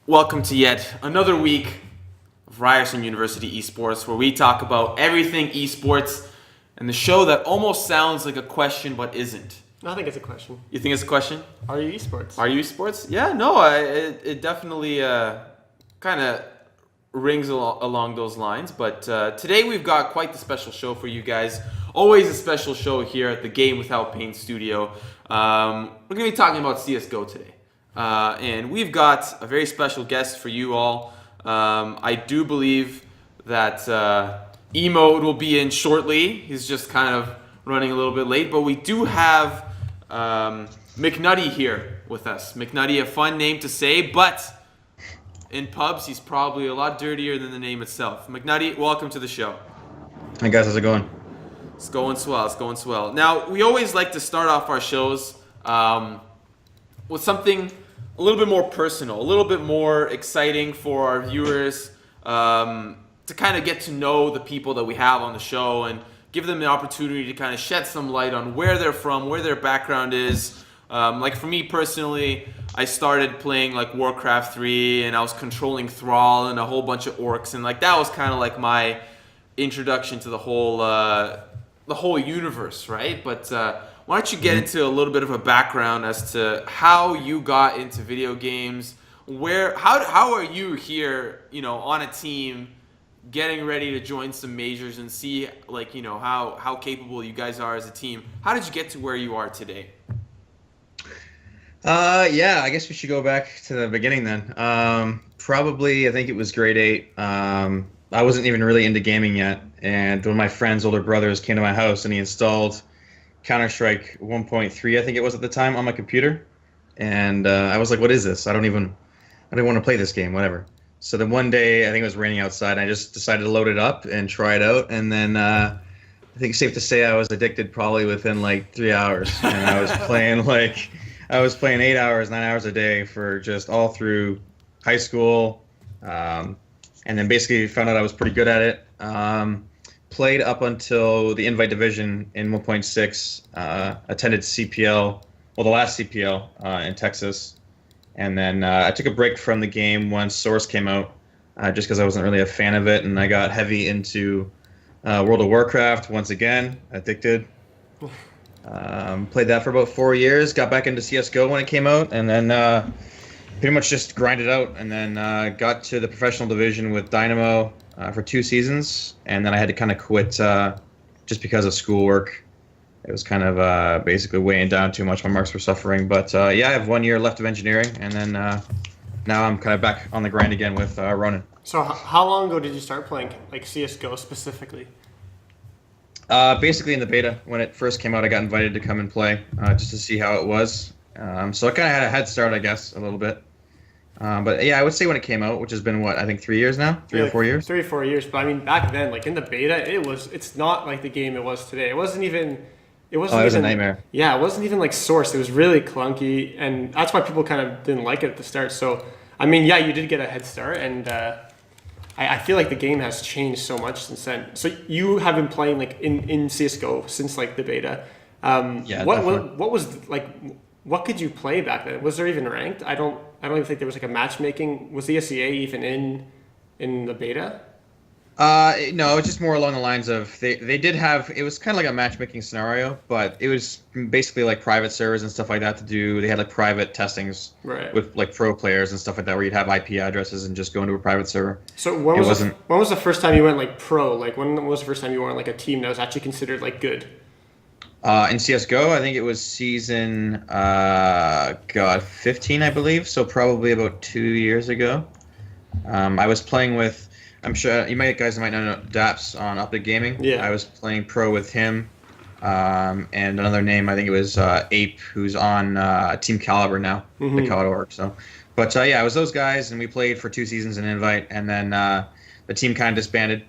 Welcome to yet another week of Ryerson University Esports, where we talk about everything esports and the show that almost sounds like a question but isn't. I think it's a question. You think it's a question? RU ESports. RU ESports? Yeah, no, it definitely kind of rings along those lines. But today we've got quite the special show for you guys. Always a special show here at the Game Without Pain studio. We're going to be talking about CSGO today. And we've got a very special guest for you all. I do believe that Emode will be in shortly. He's just kind of running a little bit late. But we do have MiKnutty here with us. MiKnutty, a fun name to say, but in pubs, he's probably a lot dirtier than the name itself. MiKnutty, welcome to the show. Hey guys, how's it going? It's going swell. It's going swell. Now, we always like to start off our shows with something a little bit more personal, a little bit more exciting for our viewers to kind of get to know the people that we have on the show and give them the opportunity to kind of shed some light on where they're from, where their background is. Like for me personally, I started playing like Warcraft 3 and I was controlling Thrall and a whole bunch of orcs, and like that was kind of like my introduction to the whole universe, right? But why don't you get into a little bit of a background as to how you got into video games? How are you here, on a team, getting ready to join some majors and see how capable you guys are as a team? How did you get to where you are today? Yeah, I guess we should go back to the beginning then. Probably, I think it was grade 8. I wasn't even really into gaming yet, and one of my friend's older brothers came to my house and he installed Counter-Strike 1.3, I think it was at the time, on my computer. And I was like, what is this? I don't want to play this game, whatever. So then one day, I think it was raining outside, and I just decided to load it up and try it out. And then I think it's safe to say I was addicted probably within like 3 hours. And I was playing 8 hours, 9 hours a day for just all through high school. And then basically found out I was pretty good at it. Played up until the Invite Division in 1.6, attended CPL, the last CPL in Texas. And then I took a break from the game once Source came out, just because I wasn't really a fan of it. And I got heavy into World of Warcraft once again, addicted. Played that for about 4 years, got back into CSGO when it came out, and then pretty much just grinded out. And then got to the professional division with Dynamo for 2 seasons, and then I had to kind of quit just because of schoolwork. It was kind of basically weighing down too much. My marks were suffering. But yeah, I have 1 year left of engineering, and then now I'm kind of back on the grind again with Ronin. So how long ago did you start playing like CSGO specifically? Basically in the beta. When it first came out, I got invited to come and play just to see how it was. So I kind of had a head start, I guess, a little bit. But yeah, I would say when it came out, which has been I think 3 years now, 3 or 4 years. 3 or 4 years. But I mean, back then, like in the beta, it's not like the game it was today. It wasn't even. It was a nightmare. Yeah, it wasn't even like Source. It was really clunky, and that's why people kind of didn't like it at the start. So I mean, yeah, you did get a head start, and I feel like the game has changed so much since then. So you have been playing like in CS:GO since like the beta. Yeah. What was like? What could you play back then? Was there even ranked? I don't even think there was like a matchmaking. Was the SEA even in the beta? No, it's just more along the lines of they did have, it was kind of like a matchmaking scenario, but it was basically like private servers and stuff like that to do. They had like private testings with like pro players and stuff like that, where you'd have IP addresses and just go into a private server. So when was the first time you went like pro? Like when was the first time you were on like a team that was actually considered like good? In CSGO, I think it was season 15, I believe. So probably about 2 years ago. I was playing with, I'm sure guys might know Daps on Update Gaming. Yeah. I was playing pro with him, and another name, I think it was Ape, who's on Team Caliber now, the COD org. So, but yeah, it was those guys, and we played for 2 seasons in Invite, and then the team kind of disbanded,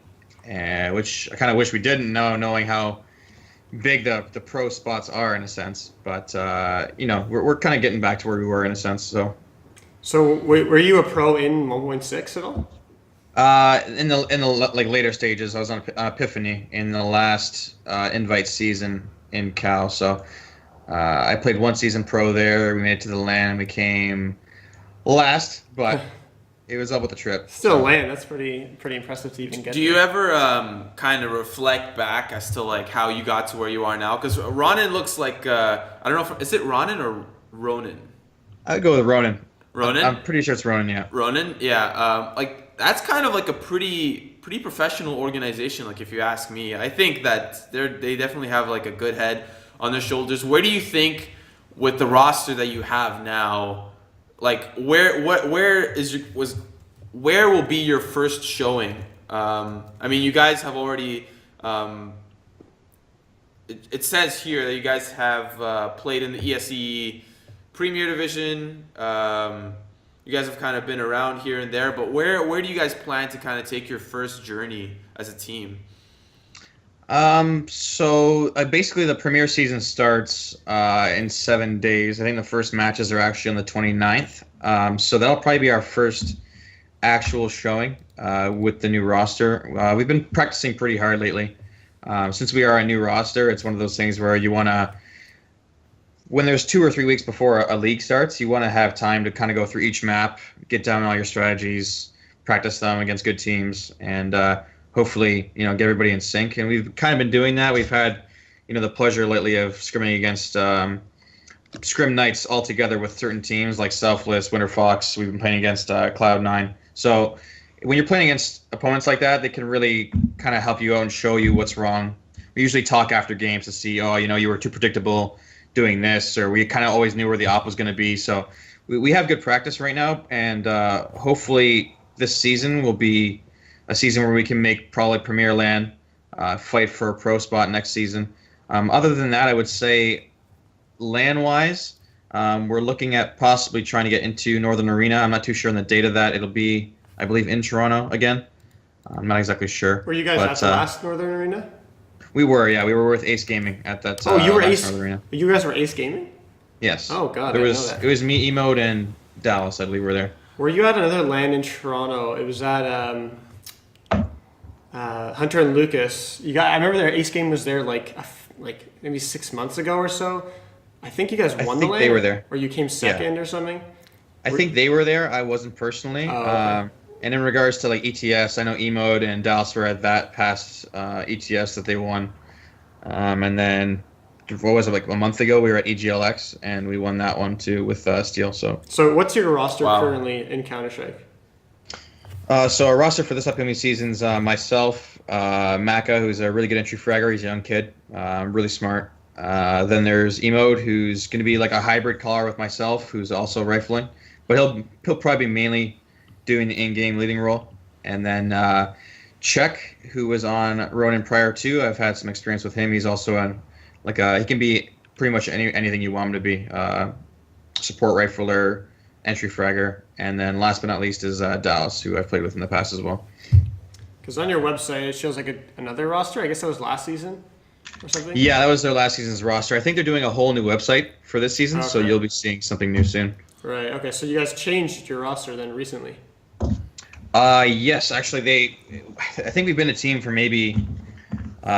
which I kind of wish we didn't knowing how big the pro spots are in a sense. But we're kind of getting back to where we were in a sense. So were you a pro in 1.6 at all? In the like later stages, I was on Epiphany in the last Invite season in Cal. So I played 1 season pro there. We made it to the LAN and we came last, but It was up with the trip. Still land. That's pretty impressive to even get. Do you ever kind of reflect back as to like how you got to where you are now? Because Ronin looks like I don't know if is it Ronin or Ronin. I'd go with Ronin. Ronin. I'm pretty sure it's Ronin. Yeah. Ronin. Yeah. Like that's kind of like a pretty professional organization. Like if you ask me, I think that they definitely have like a good head on their shoulders. Where do you think with the roster that you have now? Like where will be your first showing? I mean, you guys have already. It says here that you guys have played in the ESE Premier Division. You guys have kind of been around here and there, but where do you guys plan to kind of take your first journey as a team? So basically the Premier season starts in 7 days. I think the first matches are actually on the 29th. So that'll probably be our first actual showing with the new roster. We've been practicing pretty hard lately. Since we are a new roster, it's one of those things where you want to, when there's 2 or 3 weeks before a league starts, you want to have time to kind of go through each map, get down all your strategies, practice them against good teams, and hopefully, get everybody in sync. And we've kind of been doing that. We've had, the pleasure lately of scrimming against scrim nights all together with certain teams like Selfless, Winter Fox. We've been playing against Cloud9. So when you're playing against opponents like that, they can really kind of help you out and show you what's wrong. We usually talk after games to see, you were too predictable doing this, or we kind of always knew where the op was going to be. So we have good practice right now, and hopefully this season will be a season where we can make probably Premier LAN, fight for a pro spot next season. Other than that, I would say LAN-wise, we're looking at possibly trying to get into Northern Arena. I'm not too sure on the date of that. It'll be, I believe, in Toronto again. I'm not exactly sure. Were you guys at the last Northern Arena? We were, yeah. We were with Ace Gaming at that time. Oh, you were Ace? Northern Arena. You guys were Ace Gaming? Yes. Oh, God, It was me, Emode, and Dallas, I believe, were there. Were you at another LAN in Toronto? It was at Hunter and Lucas. I remember their Ace game was there like maybe 6 months ago or so. I think you guys won the LAN. They were there. Or you came second or something. I think they were there. I wasn't personally. Oh, okay. And in regards to like ETS, I know Emode and Dallas were at that past ETS that they won. And then what was it, like a month ago? We were at EGLX and we won that one too with Steel. So what's your roster currently in Counter-Strike? So our roster for this upcoming season's myself, Maka, who's a really good entry fragger. He's a young kid, really smart. Then there's Emode, who's going to be like a hybrid caller with myself, who's also rifling, but he'll probably be mainly doing the in-game leading role. And then Czech, who was on Ronin prior to. I've had some experience with him. He's also on he can be pretty much anything you want him to be. Support rifler, entry fragger, and then last but not least is Dallas, who I've played with in the past as well. Because on your website it shows like another roster. I guess that was last season or something. Yeah, that was their last season's roster. I think they're doing a whole new website for this season, so you'll be seeing something new soon. Right. Okay. So you guys changed your roster then recently. Yes, actually, I think we've been a team for maybe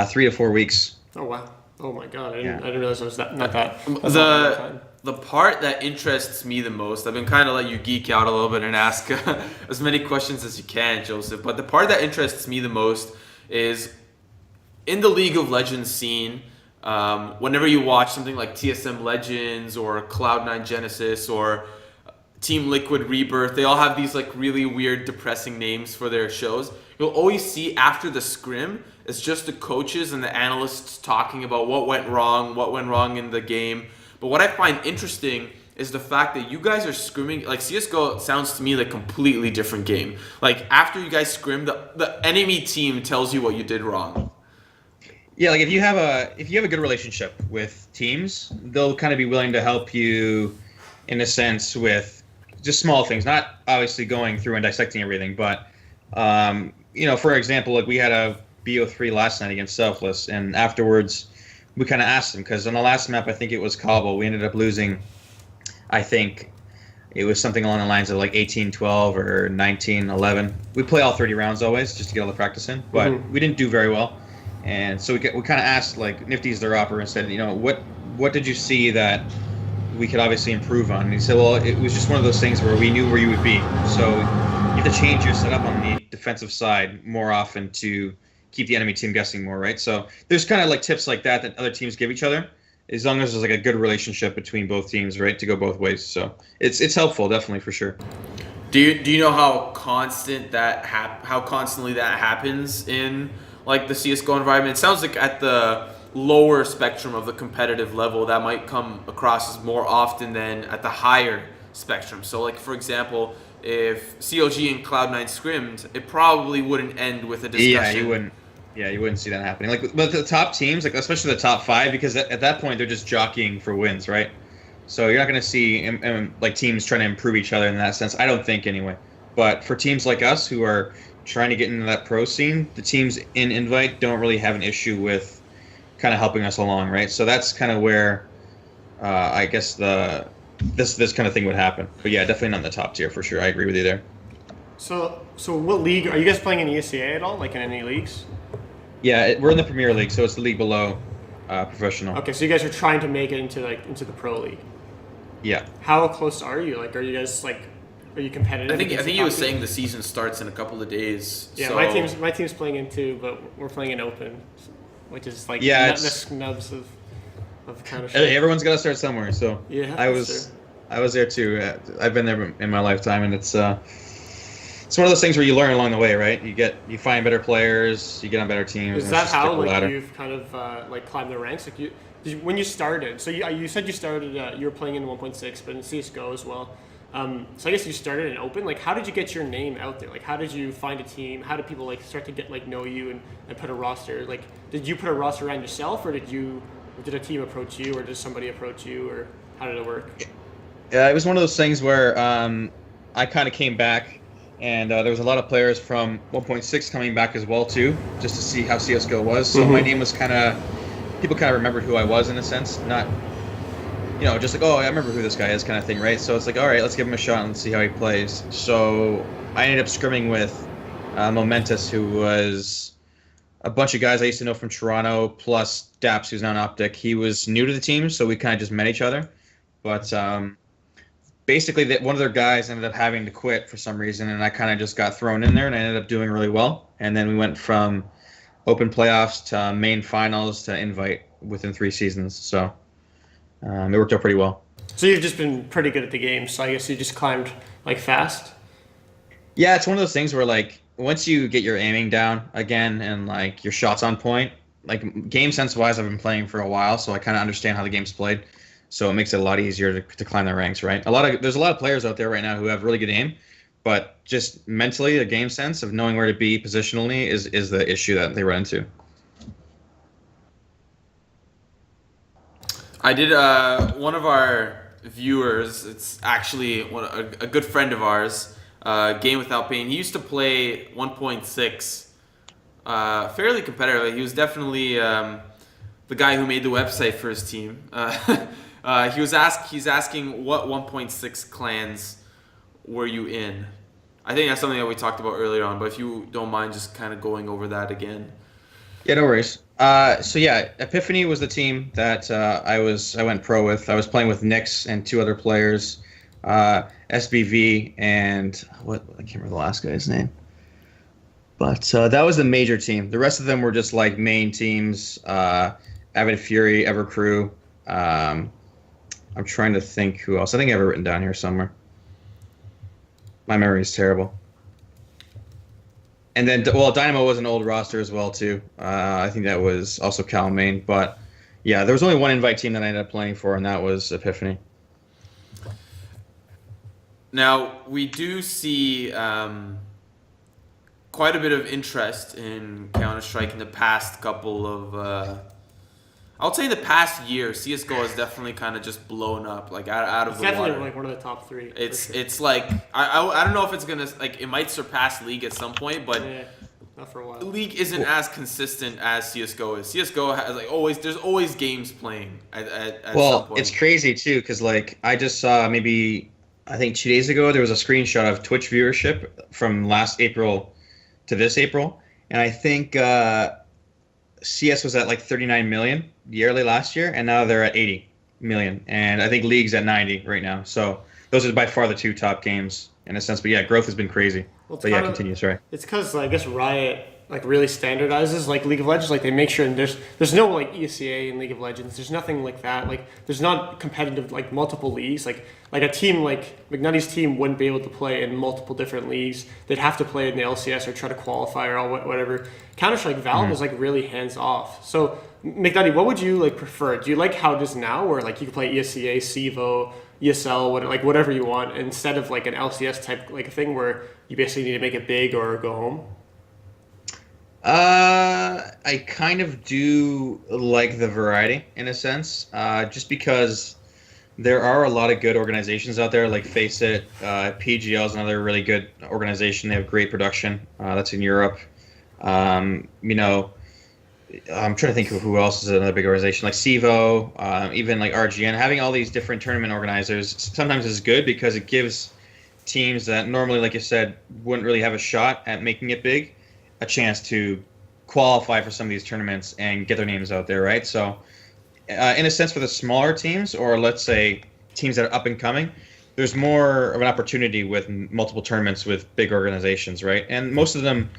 3 to 4 weeks. Oh wow! Oh my God! I didn't realize it was not that. The part that interests me the most, I've been kind of let you geek out a little bit and ask as many questions as you can, Joseph. But the part that interests me the most is in the League of Legends scene. Whenever you watch something like TSM Legends or Cloud9 Genesis or Team Liquid Rebirth, they all have these like really weird, depressing names for their shows. You'll always see after the scrim, it's just the coaches and the analysts talking about what went wrong in the game. But what I find interesting is the fact that you guys are scrimming. Like CSGO sounds to me like a completely different game. Like after you guys scrim, the enemy team tells you what you did wrong. Yeah, like if you have a good relationship with teams, they'll kind of be willing to help you in a sense with just small things, not obviously going through and dissecting everything, but for example, like we had a BO3 last night against Selfless, and afterwards we kind of asked them, because on the last map, I think it was Cobble, we ended up losing, I think it was something along the lines of like 18-12 or 19-11. We play all 30 rounds always just to get all the practice in, but we didn't do very well. And so we kind of asked, like, Nifty's their operator, and said, what did you see that we could obviously improve on? And he said, well, it was just one of those things where we knew where you would be. So you have to change your setup on the defensive side more often to keep the enemy team guessing more, right? So there's kind of like tips like that that other teams give each other, as long as there's like a good relationship between both teams, right, to go both ways. So it's helpful, definitely, for sure. Do you know how how constantly that happens in like the CS:GO environment? It sounds like at the lower spectrum of the competitive level that might come across as more often than at the higher spectrum. So like for example, if COG and Cloud9 scrimmed, it probably wouldn't end with a discussion. Yeah, you wouldn't. Yeah, you wouldn't see that happening. Like, but the top teams, like especially the top five, because at that point they're just jockeying for wins, right? So you're not going to see like teams trying to improve each other in that sense. I don't think anyway. But for teams like us who are trying to get into that pro scene, the teams in Invite don't really have an issue with kind of helping us along, right? So that's kind of where I guess this kind of thing would happen. But yeah, definitely not in the top tier for sure. I agree with you there. So what league are you guys playing in ESCA at all? Like in any leagues? Yeah, we're in the Premier League, so it's the league below professional. Okay, so you guys are trying to make it into the pro league. Yeah. How close are you? Like, are you guys like, are you competitive? I think he was saying the season starts in a couple of days. Yeah, so. my team's playing in too, but we're playing in open, which is like yeah, the snubs of kind of. Hey, everyone's got to start somewhere. So yeah, I was there too. I've been there in my lifetime, and it's one of those things where you learn along the way, right? You find better players, you get on better teams. Is that how like you've kind of like climbed the ranks? Like when you started, so you said you started, you were playing in 1.6, but in CS:GO as well. So I guess you started in open. Like, how did you get your name out there? Like, how did you find a team? How did people like start to get like know you and put a roster? Like, did you put a roster around yourself, or did a team approach you, or did somebody approach you, or how did it work? Yeah, it was one of those things where I kind of came back, and there was a lot of players from 1.6 coming back as well too, just to see how CS:GO was. So my name was people kind of remembered who I was in a sense, not, just like, oh, I remember who this guy is kind of thing, right? So it's like, all right, let's give him a shot and see how he plays. So I ended up scrimming with Momentous, who was a bunch of guys I used to know from Toronto, plus Daps, who's now an Optic. He was new to the team, so we kind of just met each other. But basically, one of their guys ended up having to quit for some reason, and I kind of just got thrown in there, and I ended up doing really well. And then we went from open playoffs to main finals to Invite within 3 seasons. So it worked out pretty well. So you've just been pretty good at the game. So I guess you just climbed like fast. Yeah, it's one of those things where like once you get your aiming down again and like your shots on point, like game sense wise, I've been playing for a while, so I kind of understand how the game's played. So it makes it a lot easier to climb the ranks, right? There's a lot of players out there right now who have really good aim, but just mentally, the game sense of knowing where to be positionally is the issue that they run into. I did one of our viewers. It's actually a good friend of ours. Game Without Pain. He used to play 1.6 fairly competitively. He was definitely the guy who made the website for his team. He's asking what 1.6 clans were you in? I think that's something that we talked about earlier on, but if you don't mind just kind of going over that again. Yeah, no worries. So yeah, Epiphany was the team that I went pro with. I was playing with Nyx and 2 other players, SBV and I can't remember the last guy's name. But that was the major team. The rest of them were just like main teams. Avid Fury, Evercrew. I'm trying to think who else. I think I have it written down here somewhere. My memory is terrible. And then, Dynamo was an old roster as well, too. I think that was also Cal Main. But, yeah, there was only one invite team that I ended up playing for, and that was Epiphany. Now, we do see quite a bit of interest in Counter-Strike in the past couple of... I would say the past year, CS:GO has definitely kind of just blown up, like out of the water. It's definitely like one of the top 3. It's like I don't know if it's gonna like it might surpass League at some point, but yeah, not for a while. League isn't as consistent as CS:GO is. CS:GO has there's always games playing at some point. It's crazy too because like I just saw maybe I think 2 days ago there was a screenshot of Twitch viewership from last April to this April, and I think CS was at like 39 million yearly last year, and now they're at 80 million, and I think League's at 90 right now. So those are by far the two top games in a sense. But yeah, growth has been crazy. Well, it's But yeah, kinda- continue. Sorry. It's because I guess Riot like really standardizes like League of Legends. Like they make sure there's no like ESEA in League of Legends. There's nothing like that. Like there's not competitive like multiple leagues. Like a team like McNutty's team wouldn't be able to play in multiple different leagues. They'd have to play in the LCS or try to qualify or all whatever. Counter-Strike Valve is like really hands off. So McNutty, what would you like prefer? Do you like how it is now, where like you can play ESEA, CEVO, ESL, whatever you want, instead of like an LCS type like thing where you basically need to make it big or go home? I kind of do like the variety in a sense, just because there are a lot of good organizations out there. Like Face It, PGL is another really good organization. They have great production. That's in Europe. You know, I'm trying to think of who else is another big organization, like CEVO, even like RGN. Having all these different tournament organizers sometimes is good because it gives teams that normally, like you said, wouldn't really have a shot at making it big, a chance to qualify for some of these tournaments and get their names out there, right? So, in a sense, for the smaller teams, or let's say teams that are up and coming, there's more of an opportunity with multiple tournaments with big organizations, right? And most of them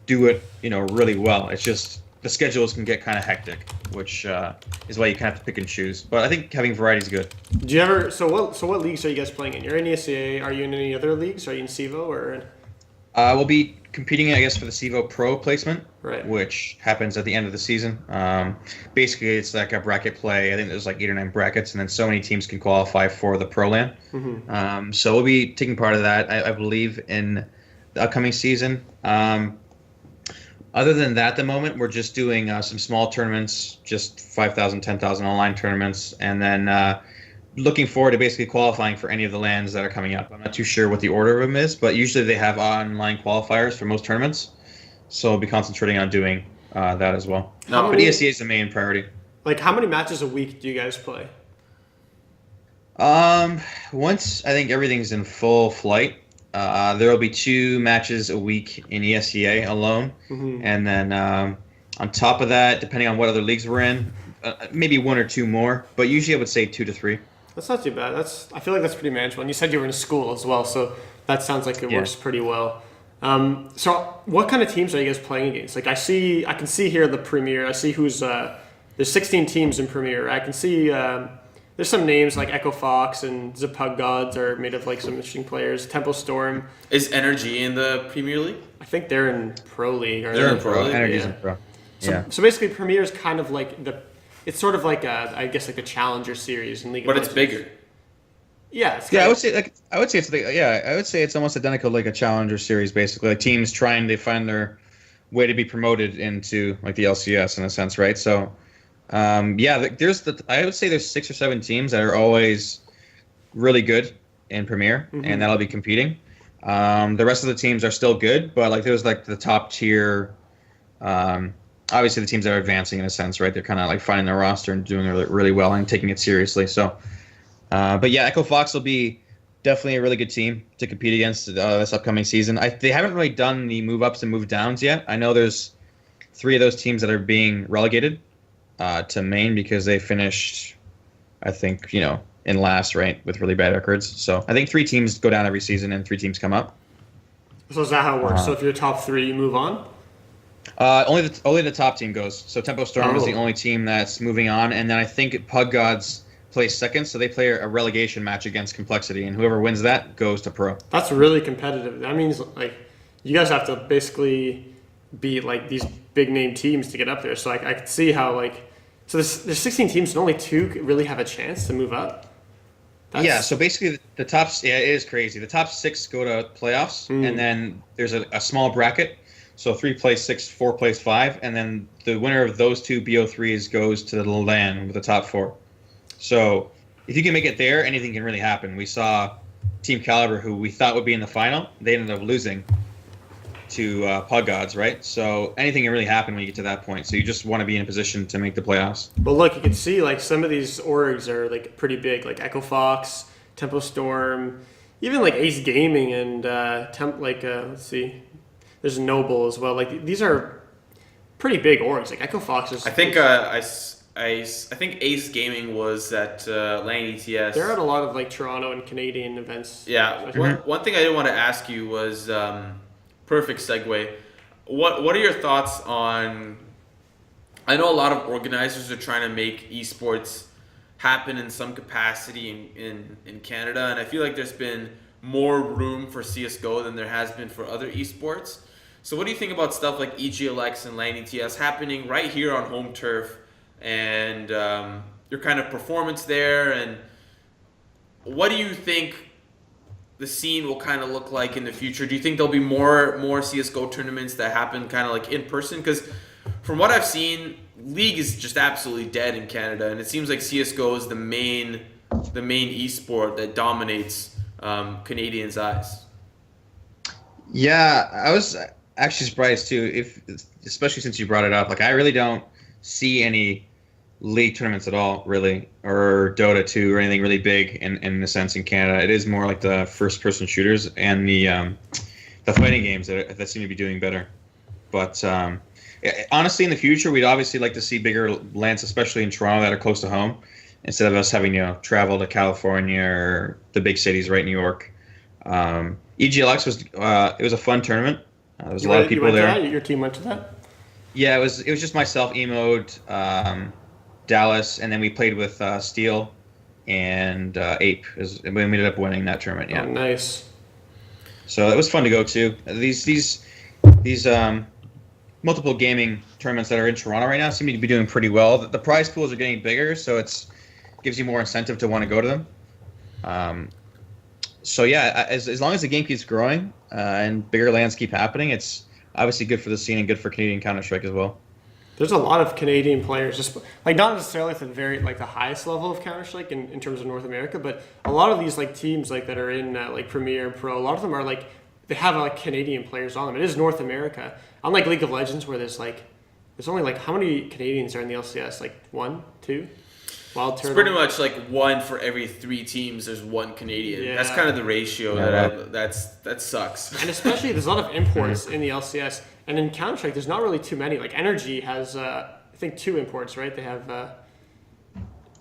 do it, really well. It's just the schedules can get kind of hectic, which is why you kind of have to pick and choose. But I think having variety is good. Do you ever? So what leagues are you guys playing in? You're in ESEA. Are you in any other leagues? Are you in CEVO or? We'll be competing, I guess, for the CEVO Pro placement, Right. which happens at the end of the season. Basically, it's like a bracket play. I think there's like 8 or 9 brackets, and then so many teams can qualify for the Pro LAN. Mm-hmm. So we'll be taking part of that, I believe, in the upcoming season. Other than that, at the moment, we're just doing some small tournaments, just 5,000, 10,000 online tournaments, and then looking forward to basically qualifying for any of the lands that are coming up. I'm not too sure what the order of them is, but usually they have online qualifiers for most tournaments. So I'll be concentrating on doing that as well. How But many- ESEA is the main priority. Like how many matches a week do you guys play? Once I think everything's in full flight, there will be 2 matches a week in ESEA alone. Mm-hmm. And then on top of that, depending on what other leagues we're in, maybe 1 or 2 more. But usually I would say 2 to 3. That's not too bad. I feel like that's pretty manageable. And you said you were in school as well, so that sounds like it Yeah. works pretty well. So what kind of teams are you guys playing against? Like I can see here the Premier. I see who's there's 16 teams in Premier. I can see there's some names like Echo Fox and Zapug Gods are made of like some interesting players. Tempo Storm. Is Energy in the Premier League? I think they're in Pro League. They're in Pro League? Energy's Yeah. in Pro. So, Yeah. so basically, Premier is kind of like it's sort of like I guess like the Challenger Series in League of But it's Legends. bigger. Yeah, it's Yeah, I kinda- would say it's almost identical, like a Challenger series, basically. Like teams trying to find their way to be promoted into like the LCS in a sense, right? So, I would say there's 6 or 7 teams that are always really good in Premier, and that'll be competing. The rest of the teams are still good, but like there's like the top tier. Obviously, the teams that are advancing in a sense, right? They're kind of like finding their roster and doing really, really well and taking it seriously. So. But yeah, Echo Fox will be definitely a really good team to compete against this upcoming season. They haven't really done the move ups and move downs yet. I know there's 3 of those teams that are being relegated to main because they finished, I think, in last, right, with really bad records. So I think 3 teams go down every season and 3 teams come up. So is that how it works? So if you're top 3, you move on? Only the top team goes. So Tempo Storm is the Oh. only team that's moving on, and then I think Pug Gods plays second, so they play a relegation match against Complexity, and whoever wins that goes to Pro. That's really competitive. That means like you guys have to basically beat like these big name teams to get up there. So I could see how so there's 16 teams and only 2 really have a chance to move up. Yeah, so basically the top, it is crazy. The top 6 go to playoffs, and then there's a small bracket. So 3 plays 6, 4 plays 5, and then the winner of those 2 BO3s goes to the LAN with the top 4. So if you can make it there, anything can really happen. We saw Team Caliber, who we thought would be in the final, they ended up losing to Pug Gods, right? So anything can really happen when you get to that point. So you just want to be in a position to make the playoffs. But look, you can see like some of these orgs are like pretty big, like Echo Fox, Tempo Storm, even like Ace Gaming and let's see, there's Noble as well. Like these are pretty big orgs. Like Echo Fox is. I think think Ace Gaming was at LAN ETS. They're at a lot of like Toronto and Canadian events. Yeah. One thing I did want to ask you was perfect segue. What are your thoughts on? I know a lot of organizers are trying to make esports happen in some capacity in Canada, and I feel like there's been more room for CS:GO than there has been for other esports. So what do you think about stuff like EGLX and LAN ETS happening right here on home turf, and your kind of performance there, and what do you think the scene will kind of look like in the future? Do you think there'll be more CS:GO tournaments that happen kind of like in person? Because from what I've seen, League is just absolutely dead in Canada, and it seems like CS:GO is the main esport that dominates Canadians' eyes. Yeah, I was actually surprised too, especially since you brought it up. Like, I really don't see any League tournaments at all, really, or Dota 2 or anything really big in the sense in Canada. It is more like the first-person shooters and the fighting games that seem to be doing better. But honestly, in the future, we'd obviously like to see bigger lands, especially in Toronto, that are close to home, instead of us having travel to California or the big cities, right? New York. EGLX was a fun tournament. There was a lot of people there. Your team went to that? Yeah, it was just myself, Emode, Dallas, and then we played with Steel and Ape. And we ended up winning that tournament. Yeah. Oh, nice. So it was fun to go to. These multiple gaming tournaments that are in Toronto right now seem to be doing pretty well. The prize pools are getting bigger, so gives you more incentive to want to go to them. So yeah, as long as the game keeps growing and bigger lands keep happening, it's obviously good for the scene and good for Canadian Counter-Strike as well. There's a lot of Canadian players, just like not necessarily at the the highest level of Counter-Strike in terms of North America, but a lot of these teams that are in Premier Pro, a lot of them are they have Canadian players on them. It is North America, unlike League of Legends where there's only how many Canadians are in the LCS? 1, 2? Wild Turtle. It's pretty much one for every 3 teams. There's 1 Canadian. Yeah. That's kind of the ratio. That sucks. And especially there's a lot of imports in the LCS, and in Counter Strike there's not really too many. Energy has I think 2 imports, right? They have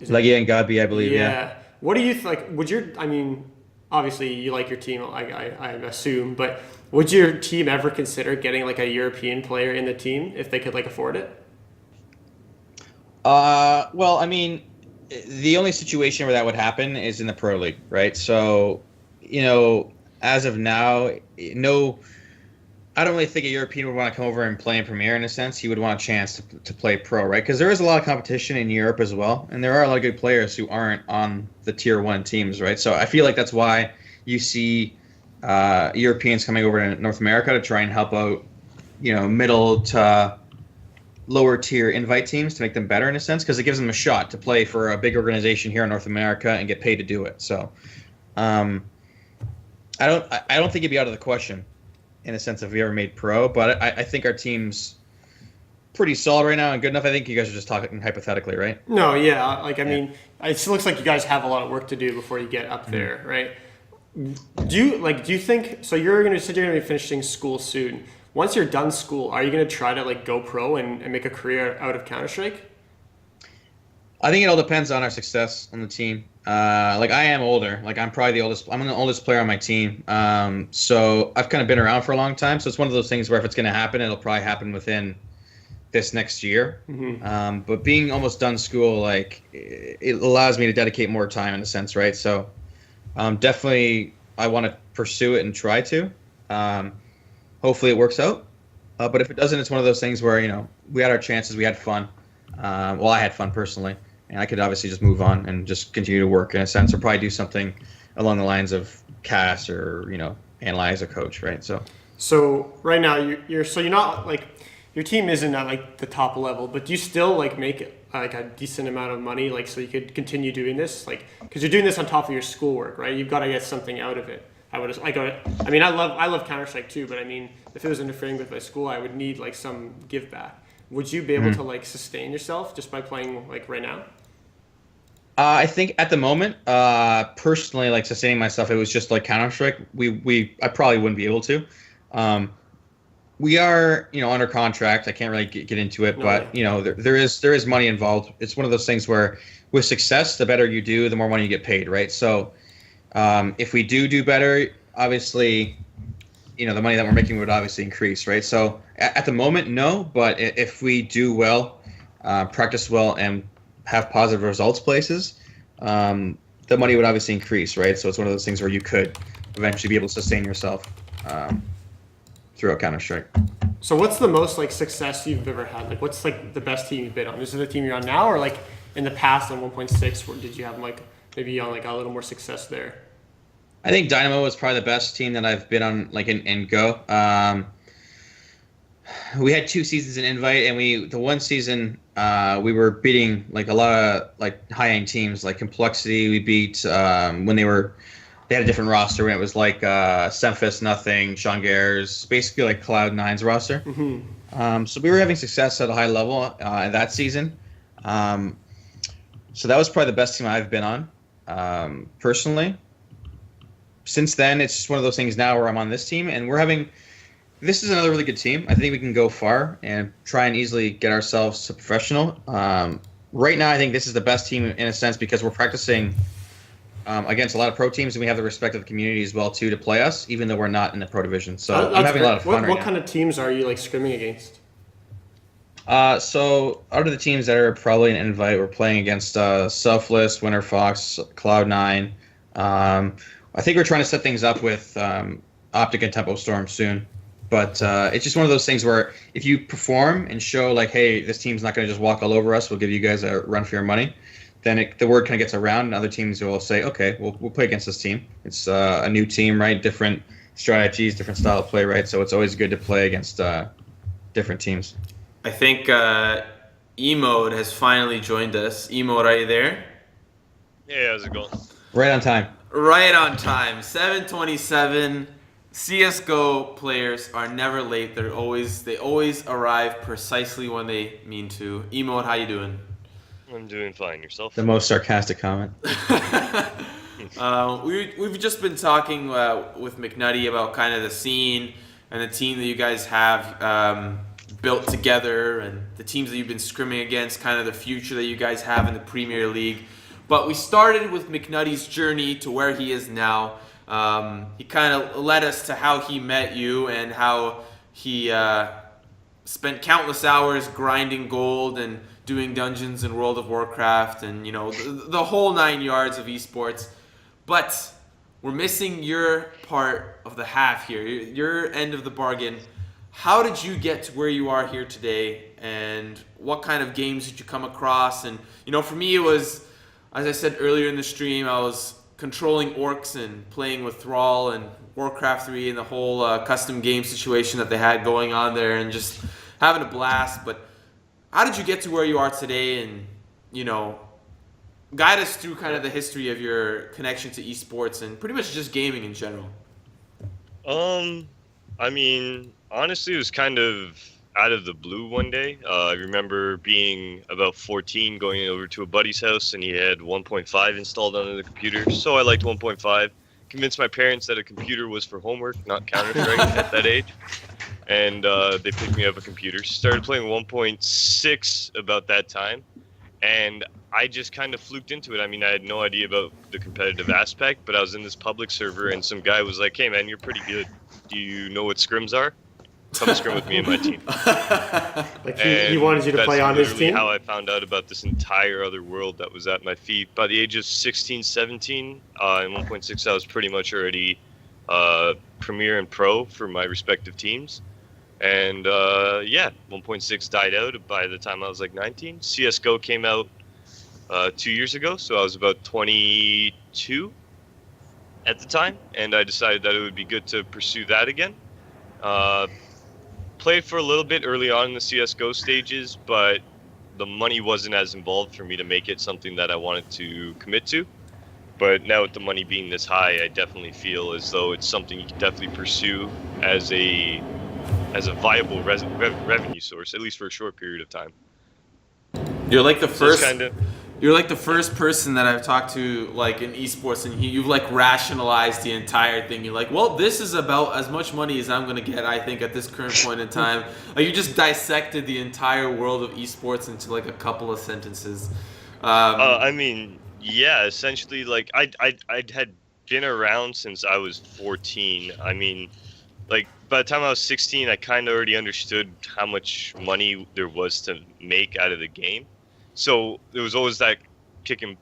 Legia and Gabi, I believe. Yeah. What do you would your? I mean, obviously you like your team. I assume, but would your team ever consider getting a European player in the team if they could afford it? Well, I mean, the only situation where that would happen is in the Pro League, right? So, as of now, no, I don't really think a European would want to come over and play in Premier in a sense. He would want a chance to play Pro, right? Because there is a lot of competition in Europe as well, and there are a lot of good players who aren't on the Tier 1 teams, right? So I feel like that's why you see Europeans coming over to North America to try and help out, middle to lower tier invite teams to make them better in a sense, because it gives them a shot to play for a big organization here in North America and get paid to do it. So I don't think it'd be out of the question in a sense if we ever made pro, but I think our team's pretty solid right now and good enough. I think you guys are just talking hypothetically, right? No, yeah. I mean, it still looks like you guys have a lot of work to do before you get up there, right? Do you think so? You're gonna be finishing school soon. Once you're done school, are you going to try to go pro and make a career out of Counter-Strike? I think it all depends on our success on the team. I am older. I'm probably the oldest. I'm the oldest player on my team. So I've kind of been around for a long time. So it's one of those things where if it's going to happen, it'll probably happen within this next year. Mm-hmm. But being almost done school, it allows me to dedicate more time in a sense, right? So definitely I want to pursue it and try to. Hopefully it works out. But if it doesn't, it's one of those things where, we had our chances, we had fun. Well, I had fun personally, and I could obviously just move on and just continue to work in a sense, or probably do something along the lines of CAS or, analyze a coach, right? So right now you're not your team isn't at the top level, but do you still make a decent amount of money, so you could continue doing this? Because you're doing this on top of your schoolwork, right? You've got to get something out of it. I love Counter-Strike too, but I mean, if it was interfering with my school, I would need some give back. Would you be able to sustain yourself just by playing right now? I think at the moment, personally, sustaining myself, it was just Counter-Strike. I probably wouldn't be able to. we are, under contract. I can't really get into it, No but way. there is money involved. It's one of those things where with success, the better you do, the more money you get paid, right? So if we do better, obviously, the money that we're making would obviously increase, right? So at the moment, no, but if we do well, practice well, and have positive results places, the money would obviously increase, right? So it's one of those things where you could eventually be able to sustain yourself throughout Counter-Strike. So what's the most like success you've ever had? Like what's like the best team you've been on? Is it the team you're on now, or like in the past on 1.6, where did you have like maybe on like a little more success there? I think Dynamo was probably the best team that I've been on, like in Go. We had 2 seasons in Invite, and the one season we were beating like a lot of like high-end teams, like Complexity. We beat when they had a different roster when it was like Semphis, Nothing, Shongares, basically like Cloud9's roster. So we were having success at a high level in that season. So that was probably the best team I've been on personally. Since then, it's just one of those things now where I'm on this team, and this is another really good team. I think we can go far and try and easily get ourselves to professional. Right now, I think this is the best team in a sense because we're practicing against a lot of pro teams, and we have the respect of the community as well too to play us, even though we're not in the pro division. So I'm having a lot of fun right What now. kind of teams are you like scrimming against? So out of the teams that are probably an invite, we're playing against Selfless, Winter Fox, Cloud9. I think we're trying to set things up with Optic and Tempo Storm soon. But it's just one of those things where if you perform and show like, hey, this team's not going to just walk all over us, we'll give you guys a run for your money, then the word kind of gets around, and other teams will say, okay, we'll play against this team. It's a new team, right? Different strategies, different style of play, right? So it's always good to play against different teams. I think Emode has finally joined us. Emode, are you there? Yeah, how's it going? Right on time. Right on time. 7:27. CS:GO players are never late. They always arrive precisely when they mean to. Emode, how you doing? I'm doing fine. Yourself? The most sarcastic comment. We've just been talking with McNutty about kind of the scene and the team that you guys have built together, and the teams that you've been scrimming against, kind of the future that you guys have in the Premier League. But we started with McNutty's journey to where he is now. He kind of led us to how he met you and how he spent countless hours grinding gold and doing dungeons in World of Warcraft and, the whole 9 yards of esports. But we're missing your part of the half here, your end of the bargain. How did you get to where you are here today, and what kind of games did you come across? And, for me it was, as I said earlier in the stream, I was controlling orcs and playing with Thrall and Warcraft 3 and the whole custom game situation that they had going on there, and just having a blast. But how did you get to where you are today, and, guide us through kind of the history of your connection to esports and pretty much just gaming in general? I mean, honestly, it was kind of out of the blue one day. I remember being about 14, going over to a buddy's house, and he had 1.5 installed on the computer. So I liked 1.5. Convinced my parents that a computer was for homework, not Counter-Strike at that age. And they picked me up a computer. Started playing 1.6 about that time. And I just kind of fluked into it. I mean, I had no idea about the competitive aspect, but I was in this public server, and some guy was like, hey, man, you're pretty good. Do you know what scrims are? Come scrim with me and my team. Like he wanted you to play on his team? That's how I found out about this entire other world that was at my feet. By the age of 16, 17, in 1.6, I was pretty much already Premier and Pro for my respective teams. And 1.6 died out by the time I was like 19. CSGO came out 2 years ago, so I was about 22 at the time, and I decided that it would be good to pursue that again. Played for a little bit early on in the CSGO stages, but the money wasn't as involved for me to make it something that I wanted to commit to. But now with the money being this high, I definitely feel as though it's something you can definitely pursue as a viable revenue source, at least for a short period of time. You're like the So first. You're like the first person that I've talked to, like in esports, and you've like rationalized the entire thing. You're like, well, this is about as much money as I'm gonna get, I think, at this current point in time. Like you just dissected the entire world of esports into like a couple of sentences. I mean, yeah, essentially, like I had been around since I was 14. I mean, like by the time I was 16, I kind of already understood how much money there was to make out of the game. So there was always that kick and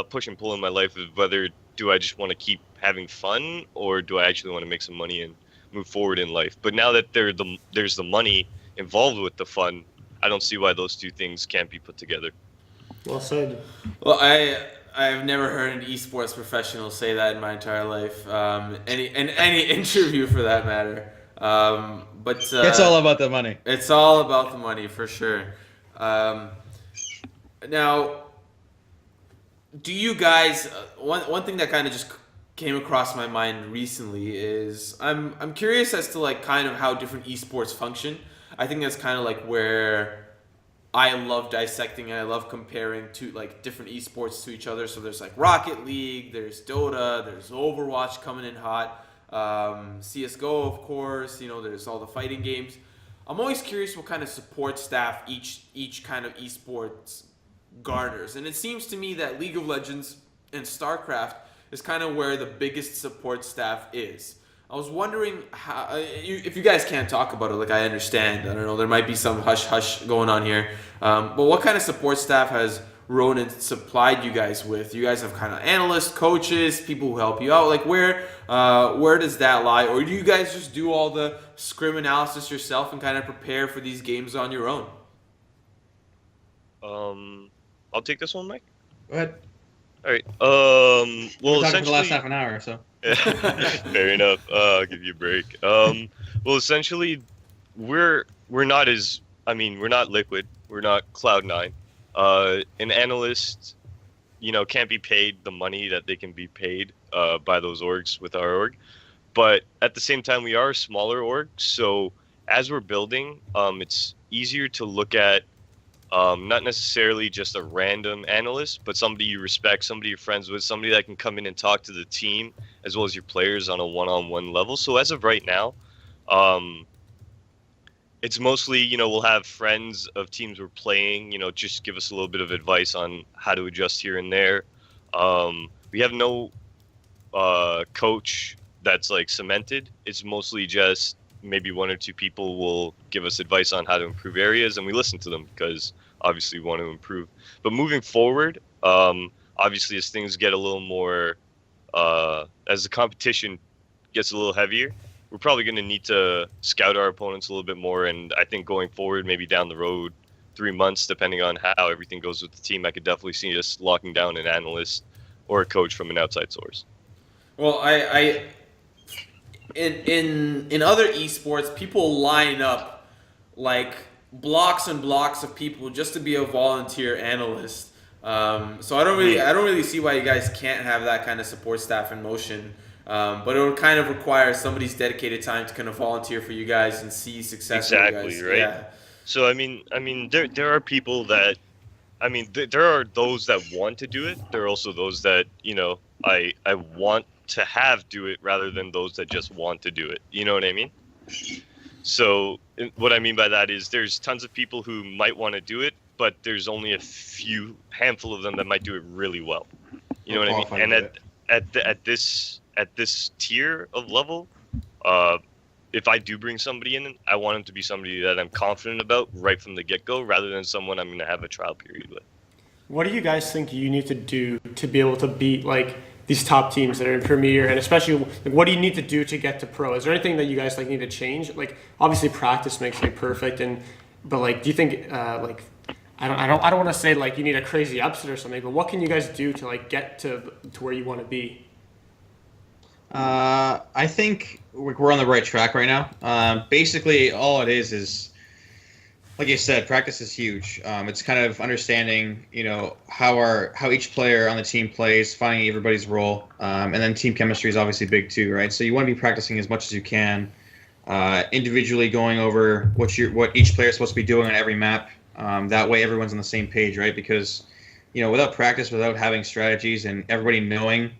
push and pull in my life of whether do I just want to keep having fun or do I actually want to make some money and move forward in life. But now that there's the money involved with the fun, I don't see why those two things can't be put together. Well said. Well, I've never heard an esports professional say that in my entire life. Any interview for that matter. But It's all about the money. It's all about the money for sure. Now, do you guys? One thing that kind of just came across my mind recently is I'm curious as to like kind of how different esports function. I think that's kind of like where I love dissecting and I love comparing to like different esports to each other. So there's like Rocket League, there's Dota, there's Overwatch coming in hot, CS:GO of course. You know, there's all the fighting games. I'm always curious what kind of support staff each kind of esports garners, and it seems to me that League of Legends and StarCraft is kind of where the biggest support staff is. I was wondering how, if you guys can't talk about it, like I understand. I don't know, there might be some hush going on here. But what kind of support staff has Ronin supplied you guys with? You guys have kind of analysts, coaches, people who help you out. Like where does that lie? Or do you guys just do all the scrim analysis yourself and kind of prepare for these games on your own? I'll take this one, Mike. Go ahead. All right. Well, Well, for the last essentially, half an hour or so. fair enough. I'll give you a break. Well, essentially, we're not Liquid. We're not Cloud9. An analyst, can't be paid the money that they can be paid by those orgs with our org. But at the same time, we are a smaller org. So as we're building, it's easier to look at not necessarily just a random analyst, but somebody you respect, somebody you're friends with, somebody that can come in and talk to the team as well as your players on a one-on-one level. So as of right now, it's mostly, we'll have friends of teams we're playing, just give us a little bit of advice on how to adjust here and there. We have no coach that's like cemented. It's mostly just maybe one or two people will give us advice on how to improve areas, and we listen to them because obviously we want to improve. But moving forward, obviously as things get a little more, as the competition gets a little heavier, we're probably going to need to scout our opponents a little bit more. And I think going forward, maybe down the road, 3 months, depending on how everything goes with the team, I could definitely see us locking down an analyst or a coach from an outside source. Well, in other esports, people line up like blocks and blocks of people just to be a volunteer analyst. So I don't really see why you guys can't have that kind of support staff in motion. But it would kind of require somebody's dedicated time to kind of volunteer for you guys and see success. Exactly, you guys. right? Yeah. So I mean, there are people that, there are those that want to do it. There are also those that I want to have do it rather than those that just want to do it. You know what I mean? So what I mean by that is there's tons of people who might want to do it, but there's only a handful of them that might do it really well. You know what I mean? And at this tier of level, if I do bring somebody in, I want them to be somebody that I'm confident about right from the get-go rather than someone I'm going to have a trial period with. What do you guys think you need to do to be able to beat like these top teams that are in Premier, and especially like, what do you need to do to get to pro? Is there anything that you guys like need to change? Like obviously practice makes it perfect, but like do you think like I don't want to say like you need a crazy upset or something, but what can you guys do to like get to where you want to be? I think we're on the right track right now. Basically, all it is like you said, practice is huge. It's kind of understanding, how each player on the team plays, finding everybody's role, and then team chemistry is obviously big too, right? So you want to be practicing as much as you can, individually going over what each player is supposed to be doing on every map. That way, everyone's on the same page, right? Because without practice, without having strategies, and everybody knowing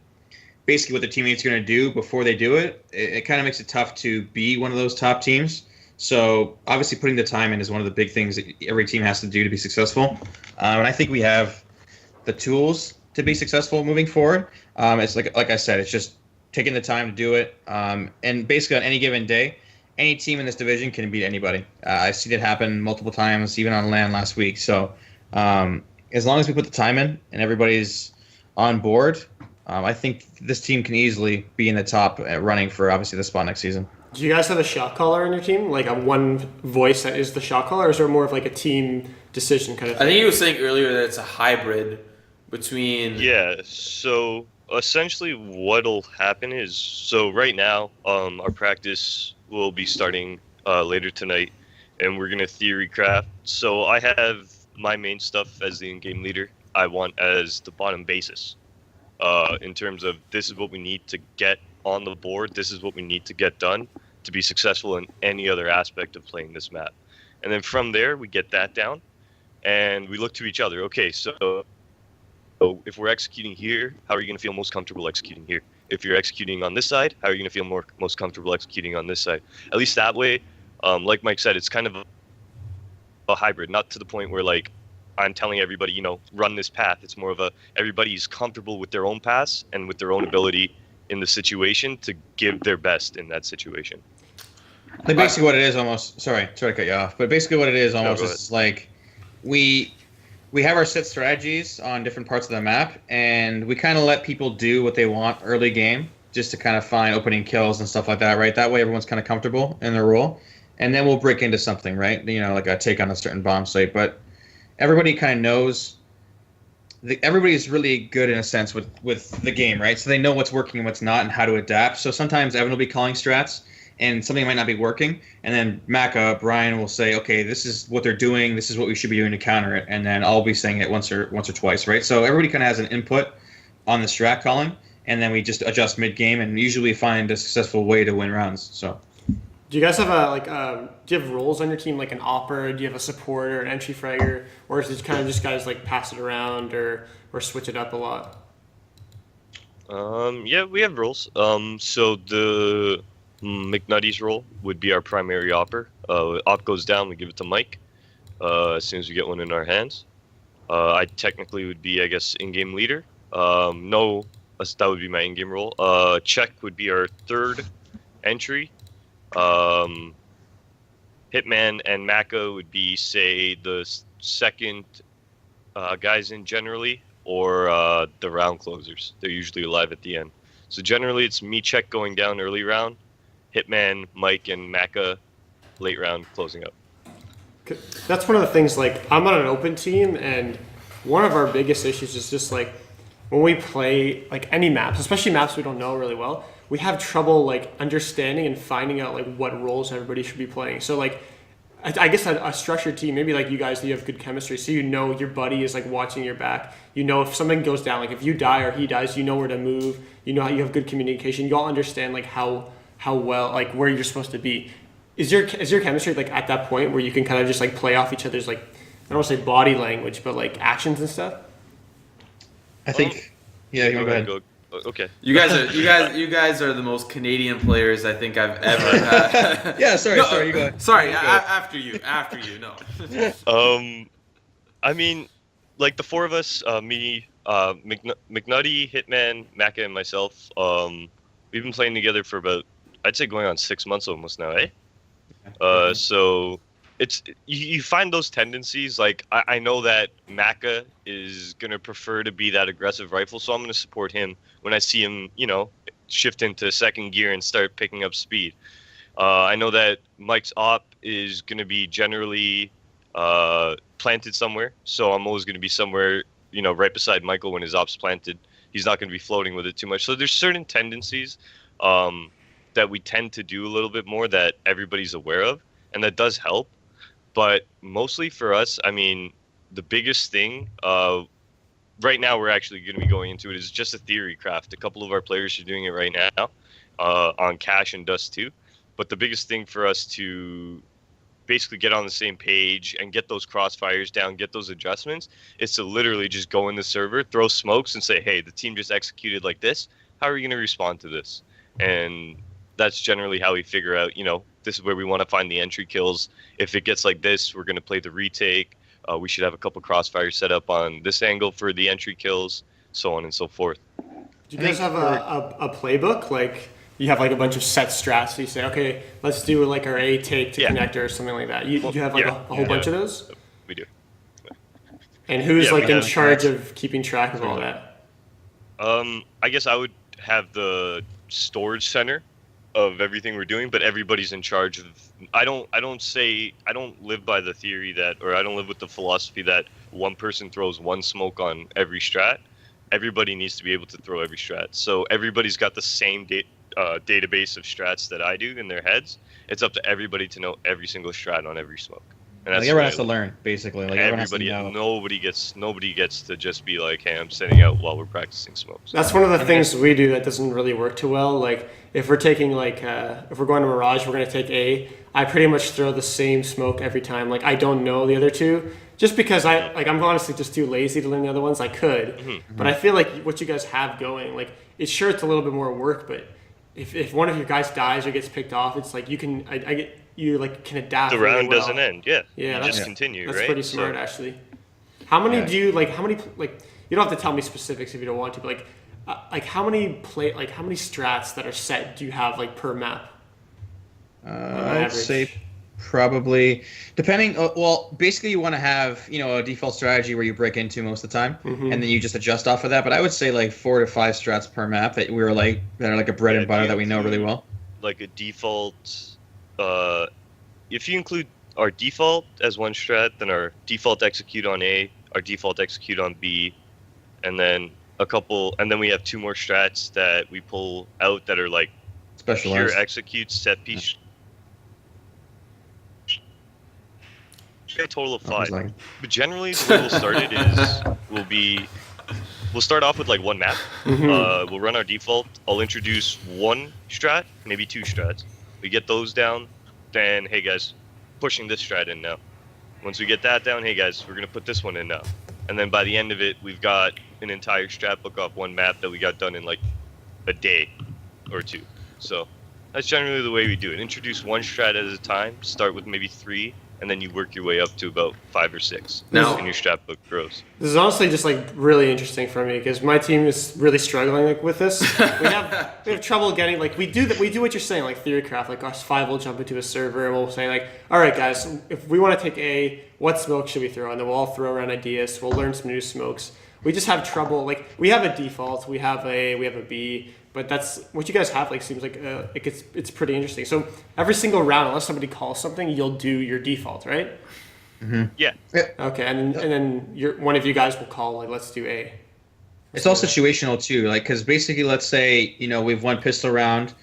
basically what the teammates are going to do before they do it, it kind of makes it tough to be one of those top teams. So obviously putting the time in is one of the big things that every team has to do to be successful. And I think we have the tools to be successful moving forward. It's like I said, it's just taking the time to do it. And basically on any given day, any team in this division can beat anybody. I've seen it happen multiple times, even on LAN last week. So as long as we put the time in and everybody's on board, I think this team can easily be in the top running for obviously the spot next season. Do you guys have a shot caller in your team? Like a one voice that is the shot caller, or is there more of like a team decision kind of I thing? think you were saying earlier that it's a hybrid between. Yeah, so essentially what'll happen is, so right now, our practice will be starting later tonight, and we're going to theory craft. So I have my main stuff as the in-game leader. I want as the bottom basis in terms of this is what we need to get on the board, this is what we need to get done to be successful in any other aspect of playing this map. And then from there, we get that down, and we look to each other. Okay, so if we're executing here, how are you going to feel most comfortable executing here? If you're executing on this side, how are you going to feel most comfortable executing on this side? At least that way, like Mike said, it's kind of a hybrid, not to the point where like I'm telling everybody, run this path. It's more of everybody's comfortable with their own paths and with their own ability in the situation to give their best in that situation. Like basically what it is almost, sorry to cut you off, but basically what it is almost is like we have our set strategies on different parts of the map, and we kind of let people do what they want early game just to kind of find opening kills and stuff like that, right? That way everyone's kind of comfortable in their role, and then we'll break into something, right? Like a take on a certain bomb site, but everybody kind of knows. Everybody is really good in a sense with the game, right? So they know what's working and what's not and how to adapt. So sometimes Evan will be calling strats and something might not be working, and then Macca, Brian will say, okay, this is what they're doing, this is what we should be doing to counter it, and then I'll be saying it once or twice, right? So everybody kind of has an input on the strat calling, and then we just adjust mid-game, and usually find a successful way to win rounds. So. Do you guys have do you have roles on your team, like an opper? Do you have a supporter, an entry fragger, or is it kind of just guys like pass it around or switch it up a lot? Yeah, we have roles. So the McNutty's role would be our primary opper. Op goes down, we give it to Mike as soon as we get one in our hands. I technically would be, I guess, in-game leader. No, that would be my in-game role. Check would be our third entry. Hitman and Macca would be, say, the second guys in generally, or the round closers. They're usually alive at the end. So generally it's me, Check, going down early round, Hitman, Mike, and Macca late round closing up. That's one of the things, like, I'm on an open team, and one of our biggest issues is just like when we play like any maps, especially maps we don't know really well, we have trouble like understanding and finding out like what roles everybody should be playing. So like, I guess a structured team, maybe like you guys, you have good chemistry, so your buddy is like watching your back. If something goes down, like if you die or he dies, you know where to move. You have good communication. You all understand like how well, like where you're supposed to be. Is your chemistry like at that point where you can kind of just like play off each other's, like, I don't want to say body language, but like actions and stuff? I think, yeah, go ahead. Okay. You guys are the most Canadian players I think I've ever had. Yeah, sorry, you go ahead. Sorry, You go ahead. after you, no. I mean, like the four of us, me, McNutty, Hitman, Macca, and myself, we've been playing together for about, I'd say going on 6 months almost now, eh? So it's you find those tendencies. Like I know that Macca is gonna prefer to be that aggressive rifle, so I'm gonna support him when I see him, shift into second gear and start picking up speed. I know that Mike's op is gonna be generally planted somewhere, so I'm always gonna be somewhere, right beside Michael when his op's planted. He's not gonna be floating with it too much. So there's certain tendencies that we tend to do a little bit more that everybody's aware of, and that does help. But mostly for us, I mean, the biggest thing right now we're actually going to be going into it is just a theory craft. A couple of our players are doing it right now on Cash and Dust too. But the biggest thing for us to basically get on the same page and get those crossfires down, get those adjustments. It's to literally just go in the server, throw smokes, and say, hey, the team just executed like this. How are you going to respond to this? And that's generally how we figure out, this is where we want to find the entry kills. If it gets like this, we're going to play the retake. We should have a couple crossfires set up on this angle for the entry kills, so on and so forth. Do you guys have a playbook? Like, you have like a bunch of set strats. So you say, okay, let's do like our A take to connector or something like that. You have like a whole bunch of those? We do. And who's like in charge of keeping track of all that? I guess I would have the storage center of everything we're doing, but everybody's in charge of. I don't live by the theory that, or I don't live with the philosophy that one person throws one smoke on every strat. Everybody needs to be able to throw every strat. So everybody's got the same database of strats that I do in their heads. It's up to everybody to know every single strat on every smoke. And that's everyone has to learn, basically. Like everybody, nobody gets to just be like, hey, I'm sitting out while we're practicing smokes. That's one of the things we do that doesn't really work too well. Like, if we're taking if we're going to Mirage, we're going to take A. I pretty much throw the same smoke every time. Like, I don't know the other two, just because I'm honestly just too lazy to learn the other ones. I could, but I feel like what you guys have going, like, it's a little bit more work, but if one of your guys dies or gets picked off, it's like you can can adapt. The round doesn't end. Yeah. Yeah. Just continue. That's right? pretty smart, actually. How many do you like? How many like? You don't have to tell me specifics if you don't want to, but how many strats that are set do you have like per map? I'd say probably depending. Well, basically you want to have a default strategy where you break into most of the time, and then you just adjust off of that. But I would say like 4 to 5 strats per map that are like a bread and butter that we know really well. Like a default. If you include our default as one strat, then our default execute on A, our default execute on B, and then we have 2 more strats that we pull out that are like specialized pure executes, set piece. A total of 5. But generally, the way we'll start it is we'll start off with like one map. We'll run our default. I'll introduce 1 strat, maybe 2 strats. We get those down, then hey guys, pushing this strat in now. Once we get that down, hey guys, we're gonna put this one in now. And then by the end of it, we've got an entire strat book off one map that we got done in like a day or 2. So that's generally the way we do it. Introduce 1 strat at a time, start with maybe 3, and then you work your way up to about 5 or 6. Now, and your strat book grows. This is honestly just like really interesting for me because my team is really struggling with this. We have trouble getting we do what you're saying, like theorycraft. Like us 5 will jump into a server and we'll say like, all right guys, if we want to take A, what smoke should we throw? And then we'll all throw around ideas. We'll learn some new smokes. We just have trouble. Like, we have a default, we have a B, but that's what you guys have. Like, seems like it's pretty interesting. So every single round, unless somebody calls something, you'll do your default, right? Yeah. Okay, and then one of you guys will call like, let's do A. It's all situational too, like because basically, let's say we've won pistol round,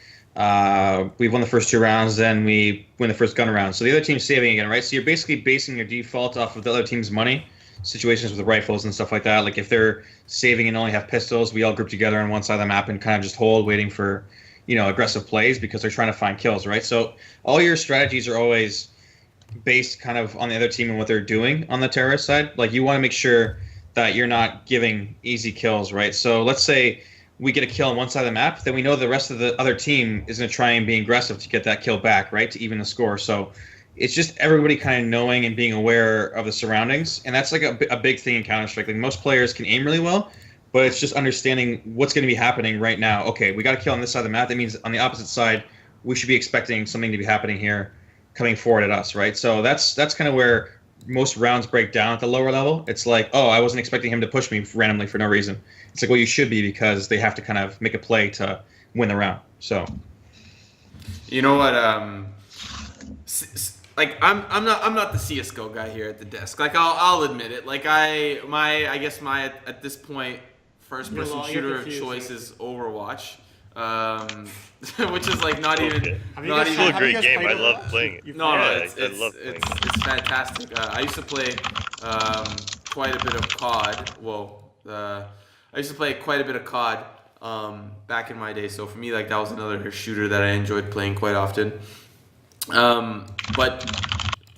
we've won the first 2 rounds, then we win the first gun round. So the other team's saving again, right? So you're basically basing your default off of the other team's money. Situations with rifles and stuff like that. Like if they're saving and only have pistols, we all group together on one side of the map and kind of just hold, waiting for, aggressive plays because they're trying to find kills, right? So all your strategies are always based kind of on the other team and what they're doing on the terrorist side. Like you want to make sure that you're not giving easy kills, right? So let's say we get a kill on one side of the map, then we know the rest of the other team is going to try and be aggressive to get that kill back, right? To even the score. So it's just everybody kind of knowing and being aware of the surroundings. And that's like a big thing in Counter-Strike. Like most players can aim really well, but it's just understanding what's going to be happening right now. Okay, we got a kill on this side of the map. That means on the opposite side, we should be expecting something to be happening here coming forward at us, right? So that's kind of where most rounds break down at the lower level. It's like, oh, I wasn't expecting him to push me randomly for no reason. It's like, well, you should be because they have to kind of make a play to win the round. So, you know what? Like I'm not the CS:GO guy here at the desk. Like I'll admit it. Like I guess my at this point first person shooter of choice is Overwatch, which is like not even. It's still a great game. I love playing it. It's fantastic. I used to play quite a bit of COD. I used to play quite a bit of COD back in my day. So for me, like that was another shooter that I enjoyed playing quite often. But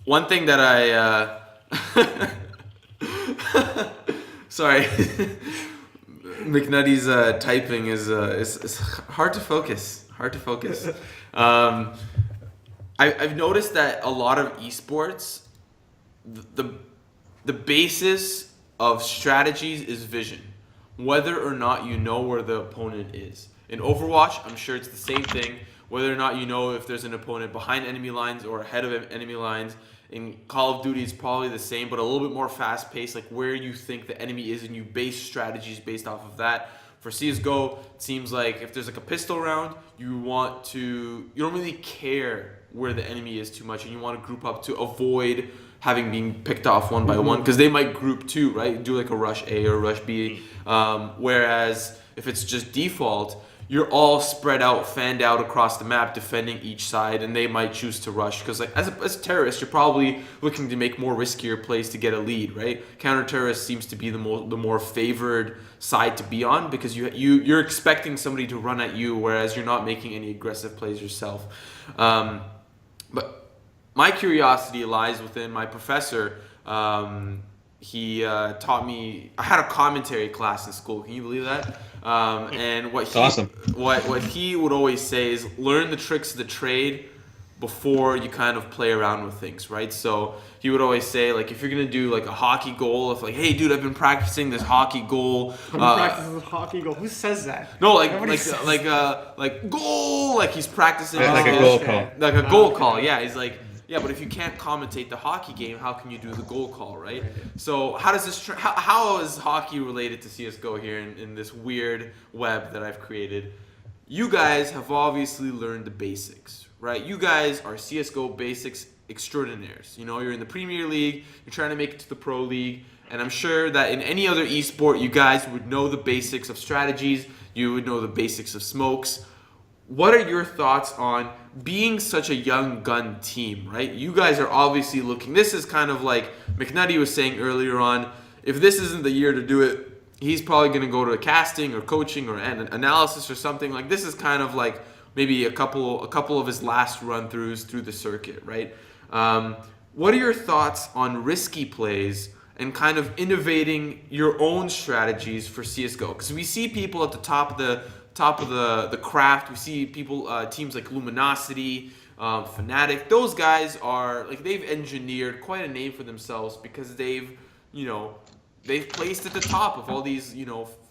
one thing that I sorry, McNutty's typing is hard to focus. I've noticed that a lot of esports, the basis of strategies is vision, whether or not you know where the opponent is. In Overwatch, I'm sure it's the same thing, whether or not you know if there's an opponent behind enemy lines or ahead of enemy lines. In Call of Duty, it's probably the same, but a little bit more fast-paced, like where you think the enemy is, and you base strategies based off of that. For CSGO, it seems like if there's like a pistol round, you don't really care where the enemy is too much, and you want to group up to avoid having being picked off one by one, because they might group too, right? Do like a rush A or rush B. Whereas if it's just default, you're all spread out, fanned out across the map, defending each side, and they might choose to rush. Because like as a terrorist, you're probably looking to make more riskier plays to get a lead, right? Counter-terrorist seems to be the more favored side to be on, because you're expecting somebody to run at you, whereas you're not making any aggressive plays yourself. But my curiosity lies within my professor. He taught me. I had a commentary class in school. Can you believe that? And what he would always say is learn the tricks of the trade before you kind of play around with things, right? So he would always say, like, if you're gonna do like a hockey goal, if like, hey, dude, I've been practicing this hockey goal. Who says that? No, like goal, like he's practicing like a goal call. Like a goal call, yeah. He's like, yeah, but if you can't commentate the hockey game, how can you do the goal call, right? So how does this? How is hockey related to CS:GO here in this weird web that I've created? You guys have obviously learned the basics, right? You guys are CS:GO basics extraordinaires. You know, you're in the Premier League, you're trying to make it to the Pro League, and I'm sure that in any other esport, you guys would know the basics of strategies, you would know the basics of smokes. What are your thoughts on being such a young gun team, right? You guys are obviously looking, this is kind of like McNutty was saying earlier on, if this isn't the year to do it, he's probably going to go to a casting or coaching or an analysis or something. Like this is kind of like maybe a couple of his last run-throughs through the circuit, right? What are your thoughts on risky plays and kind of innovating your own strategies for CSGO? Because we see people at the top of the craft. We see people, teams like Luminosity, Fnatic. Those guys are like they've engineered quite a name for themselves because they've placed at the top of all these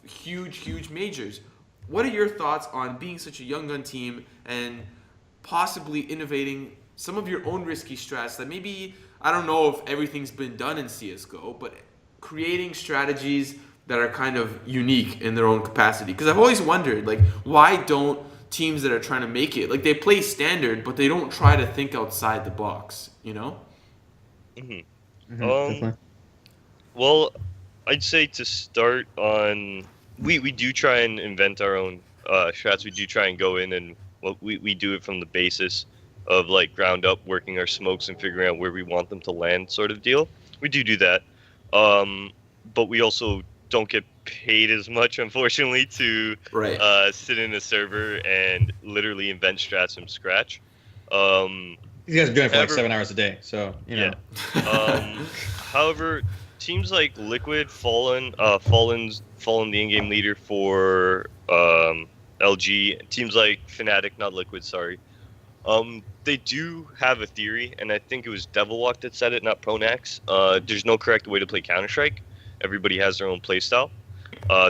huge majors. What are your thoughts on being such a young gun team and possibly innovating some of your own risky strats that maybe, I don't know if everything's been done in CSGO, but creating strategies that are kind of unique in their own capacity? Because I've always wondered, like, why don't teams that are trying to make it, like, they play standard, but they don't try to think outside the box, you know? Well, I'd say to start on, we do try and invent our own strats. We do try and go in and we do it from the basis of like ground up, working our smokes and figuring out where we want them to land, sort of deal. We do that, but we also don't get paid as much, unfortunately, to sit in a server and literally invent strats from scratch. These guys are doing it for like 7 hours a day, so you know. Yeah. However, teams like Liquid, Fallen's the in-game leader for LG. Teams like Fnatic, not Liquid, sorry. They do have a theory, and I think it was Devilwalk that said it, not Pronax. There's no correct way to play Counter-Strike. Everybody has their own playstyle.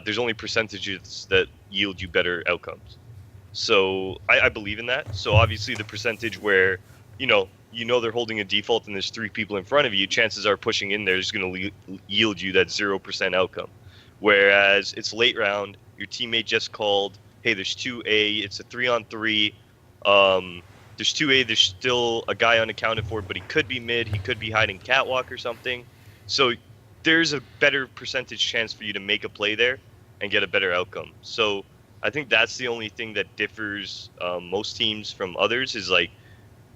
There's only percentages that yield you better outcomes. So I believe in that. So obviously the percentage where, you know they're holding a default and there's 3 people in front of you, chances are pushing in there is going to yield you that 0% outcome. Whereas it's late round, your teammate just called, hey, there's 2A, it's a 3-on-3. There's 2A, there's still a guy unaccounted for, but he could be mid, he could be hiding catwalk or something. So there's a better percentage chance for you to make a play there and get a better outcome. So I think that's the only thing that differs most teams from others is like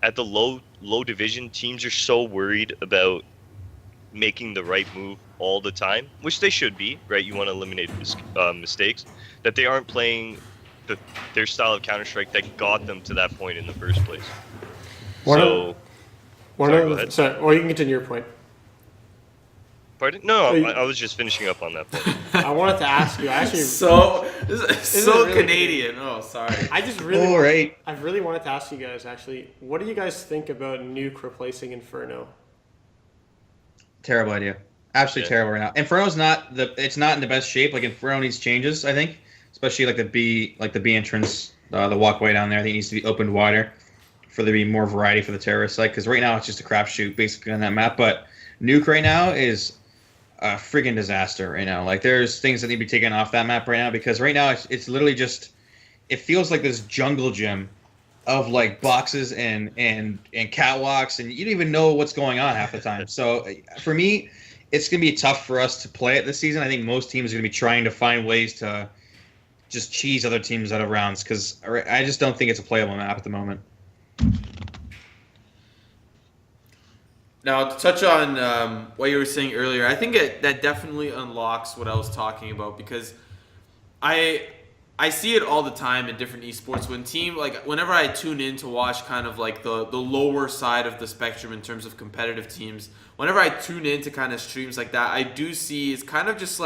at the low division, teams are so worried about making the right move all the time, which they should be, right? You want to eliminate mistakes, that they aren't playing their style of Counter-Strike that got them to that point in the first place. One Go ahead. Sorry, or you can continue your point. Pardon? No, I was just finishing up on that point. I wanted to ask you. I actually So really Canadian. Oh, sorry. I just really All right. I really wanted to ask you guys actually, what do you guys think about Nuke replacing Inferno? Terrible idea. Absolutely terrible right now. Inferno's it's not in the best shape. Like Inferno needs changes, I think. Especially like the B entrance, the walkway down there. I think it needs to be opened wider for there to be more variety for the terrorist site. Because right now it's just a crapshoot basically on that map. But Nuke right now is a friggin' disaster right now. Like there's things that need to be taken off that map right now because right now it's literally just, it feels like this jungle gym of like boxes and catwalks, and you don't even know what's going on half the time. So for me, it's gonna be tough for us to play it this season. I think most teams are gonna be trying to find ways to just cheese other teams out of rounds because I just don't think it's a playable map at the moment. Now, to touch on what you were saying earlier, I think that definitely unlocks what I was talking about because I see it all the time in different esports whenever I tune in to watch kind of like the lower side of the spectrum in terms of competitive teams, whenever I tune in to kind of streams like that, I do see it's kind of just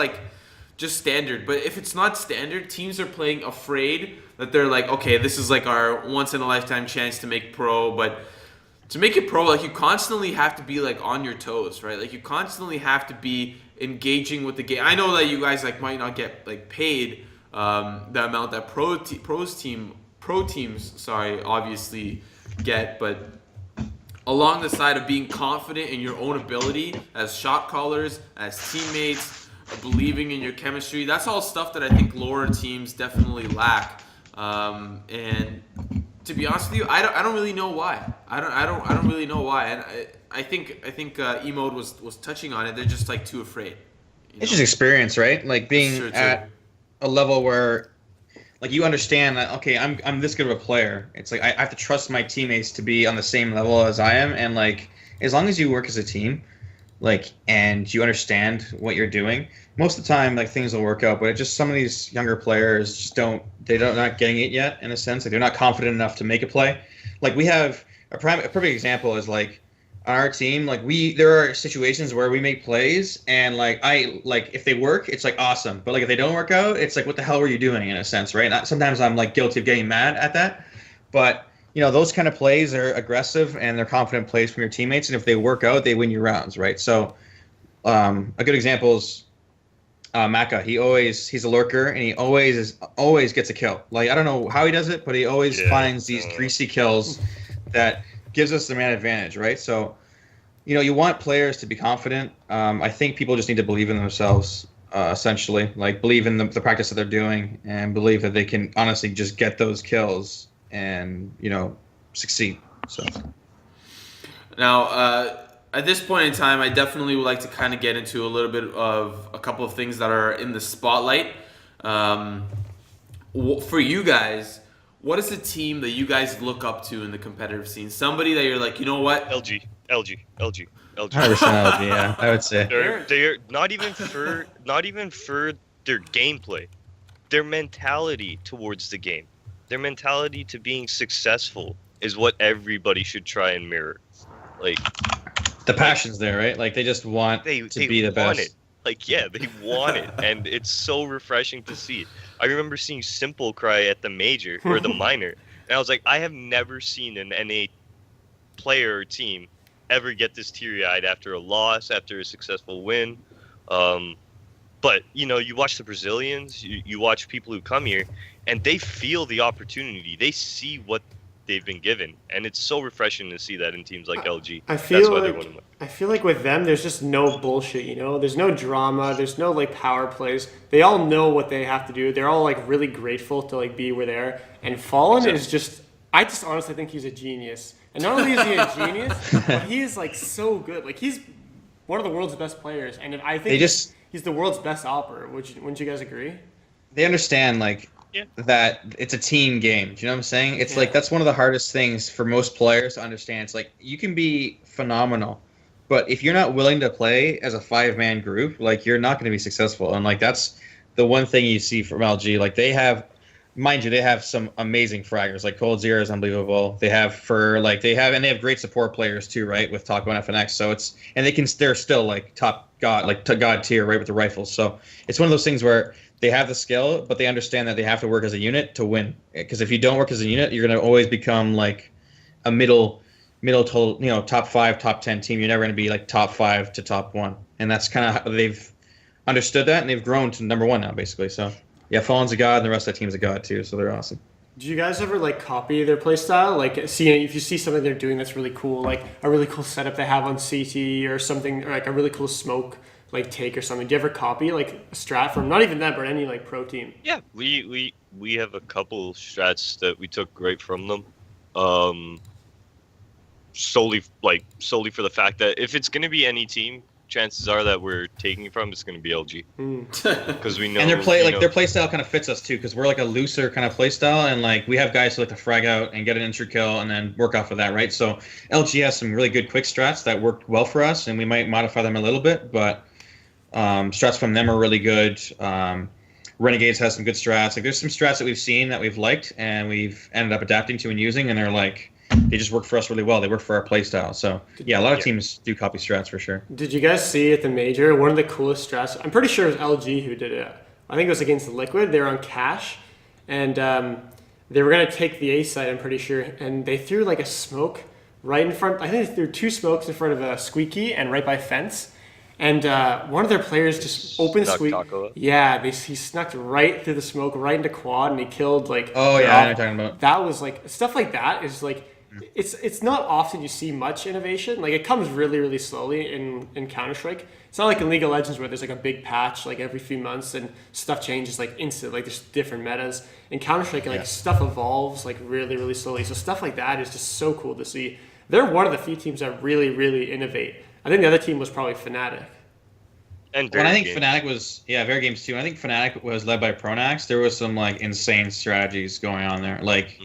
standard. But if it's not standard, teams are playing afraid that they're like, okay, this is like our once in a lifetime chance to make pro, but to make it pro, like you constantly have to be like on your toes, right? Like you constantly have to be engaging with the game. I know that you guys like might not get like paid the amount that pro teams obviously get, but along the side of being confident in your own ability as shot callers, as teammates, believing in your chemistry, that's all stuff that I think lower teams definitely lack. And to be honest with you, I don't really know why. I don't really know why. And I think Emode was touching on it. They're just like too afraid. It's just experience, right? Like being at a level where like you understand that okay, I'm this good of a player. It's like I have to trust my teammates to be on the same level as I am, and like as long as you work as a team, like and you understand what you're doing, most of the time like things will work out. But it just some of these younger players just not getting it yet in a sense. Like they're not confident enough to make a play. Like we have a perfect example is like on our team, like there are situations where we make plays and like if they work, it's like awesome. But like if they don't work out, it's like what the hell were you doing in a sense, right? And sometimes I'm like guilty of getting mad at that. But you know, those kind of plays are aggressive and they're confident plays from your teammates, and if they work out, they win you rounds, right? So a good example is Maka. He's a lurker and he always gets a kill. Like I don't know how he does it, but he always finds these greasy kills that gives us the man advantage, right? So, you know, you want players to be confident. I think people just need to believe in themselves, essentially. Like, believe in the practice that they're doing and believe that they can honestly just get those kills and, you know, succeed. So now, at this point in time, I definitely would like to kind of get into a little bit of a couple of things that are in the spotlight. For you guys, what is the team that you guys look up to in the competitive scene? Somebody that you're like, you know what? LG. 100% LG, yeah, I would say. They're not even for their gameplay, their mentality towards the game, their mentality to being successful is what everybody should try and mirror. Like the passion's there, right? Like they just want to be the best. It. Like yeah, they want it, and it's so refreshing to see. I remember seeing Simple cry at the major or the minor, and I was like, I have never seen an NA player or team ever get this teary-eyed after a loss, after a successful win. But you know, you watch the Brazilians, you watch people who come here, and they feel the opportunity. They see what they've been given, and it's so refreshing to see that in teams like LG. I feel like with them, there's just no bullshit. You know, there's no drama. There's no like power plays. They all know what they have to do. They're all like really grateful to like be where they are. And Fallen is just, I just honestly think he's a genius. And not only is he a genius, but he is like so good. Like he's one of the world's best players, and I think he's the world's best opper. Wouldn't you guys agree? They understand like. Yeah. That it's a team game. Do you know what I'm saying? It's like that's one of the hardest things for most players to understand. It's like you can be phenomenal, but if you're not willing to play as a 5-man group, like you're not going to be successful. And like that's the one thing you see from LG. Like they have mind you, they have some amazing fraggers. Like Cold Zero is unbelievable. They have they have great support players too, right? With Taco and FNX. So they're still like top god, like to god tier, right, with the rifles. So it's one of those things where they have the skill, but they understand that they have to work as a unit to win. Because if you don't work as a unit, you're going to always become like a middle to top 5, top 10 team. You're never going to be like top 5 to top 1. And that's kind of how they've understood that, and they've grown to number 1 now, basically. So yeah, Fallen's a god, and the rest of the team's a god too. So they're awesome. Do you guys ever like copy their playstyle? Like, if you see something they're doing that's really cool, like a really cool setup they have on CT or something, or like a really cool smoke like take or something. Do you ever copy like a strat from not even them, but any like pro team? Yeah, we have a couple strats that we took right from them. Solely for the fact that if it's gonna be any team, chances are that we're taking from it's going to be LG because we know. And their play style kind of fits us too, because we're like a looser kind of play style, and like we have guys who like to frag out and get an intro kill and then work off of that, right? So LG has some really good quick strats that work well for us, and we might modify them a little bit, but strats from them are really good. Renegades has some good strats. Like there's some strats that we've seen that we've liked and we've ended up adapting to and using, and they're like, they just work for us really well. They work for our play style. So yeah, a lot of teams do copy strats for sure. Did you guys see at the major one of the coolest strats? I'm pretty sure it was LG who did it. I think it was against Liquid. They were on cash, and they were gonna take the A site. I'm pretty sure, and they threw like a smoke right in front. I think they threw 2 smokes in front of a Squeaky and right by fence. And one of their players just opened Squeaky. Yeah, he snuck right through the smoke, right into quad, and he killed like. Oh yeah, I know what you're talking about. That was like stuff like that is like. It's not often you see much innovation. Like it comes really, really slowly in Counter-Strike. It's not like in League of Legends where there's like a big patch like every few months and stuff changes like instant. Like there's different metas. In Counter-Strike, like stuff evolves like really, really slowly. So stuff like that is just so cool to see. They're one of the few teams that really, really innovate. I think the other team was probably Fnatic. And I think Fnatic was Very Games too. I think Fnatic was led by Pronax. There was some like insane strategies going on there. Like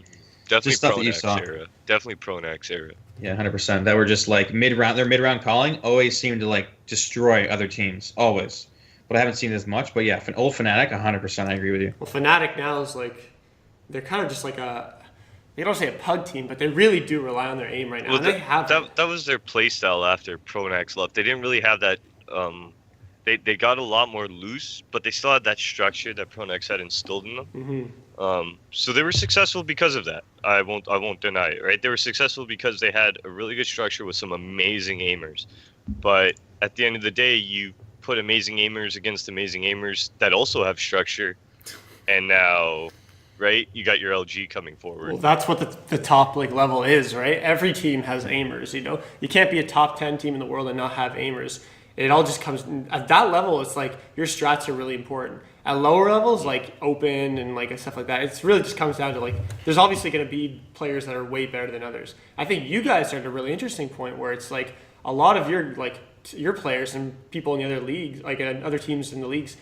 definitely stuff that you saw. Era. Definitely Pronax era. Yeah, 100%. That were just like mid-round. Their mid-round calling always seemed to like destroy other teams, always. But I haven't seen it as much. But yeah, old Fnatic, 100%. I agree with you. Well, Fnatic now is like, they're kind of just like they don't say a pug team, but they really do rely on their aim right now. Well, that was their play style after Pronax left. They didn't really have that. They got a lot more loose, but they still had that structure that Pronax had instilled in them. Mm-hmm. So they were successful because of that. I won't deny it, right? They were successful because they had a really good structure with some amazing aimers. But at the end of the day, you put amazing aimers against amazing aimers that also have structure, and now, right, you got your LG coming forward. Well, that's what the top like level is, right? Every team has aimers. You can't be a top 10 team in the world and not have aimers. It all just comes at that level. It's like your strats are really important. At lower levels, like open and like stuff like that, it's really just comes down to like there's obviously going to be players that are way better than others. I think you guys are at a really interesting point where it's like a lot of your players and people in the other leagues, like other teams in the leagues,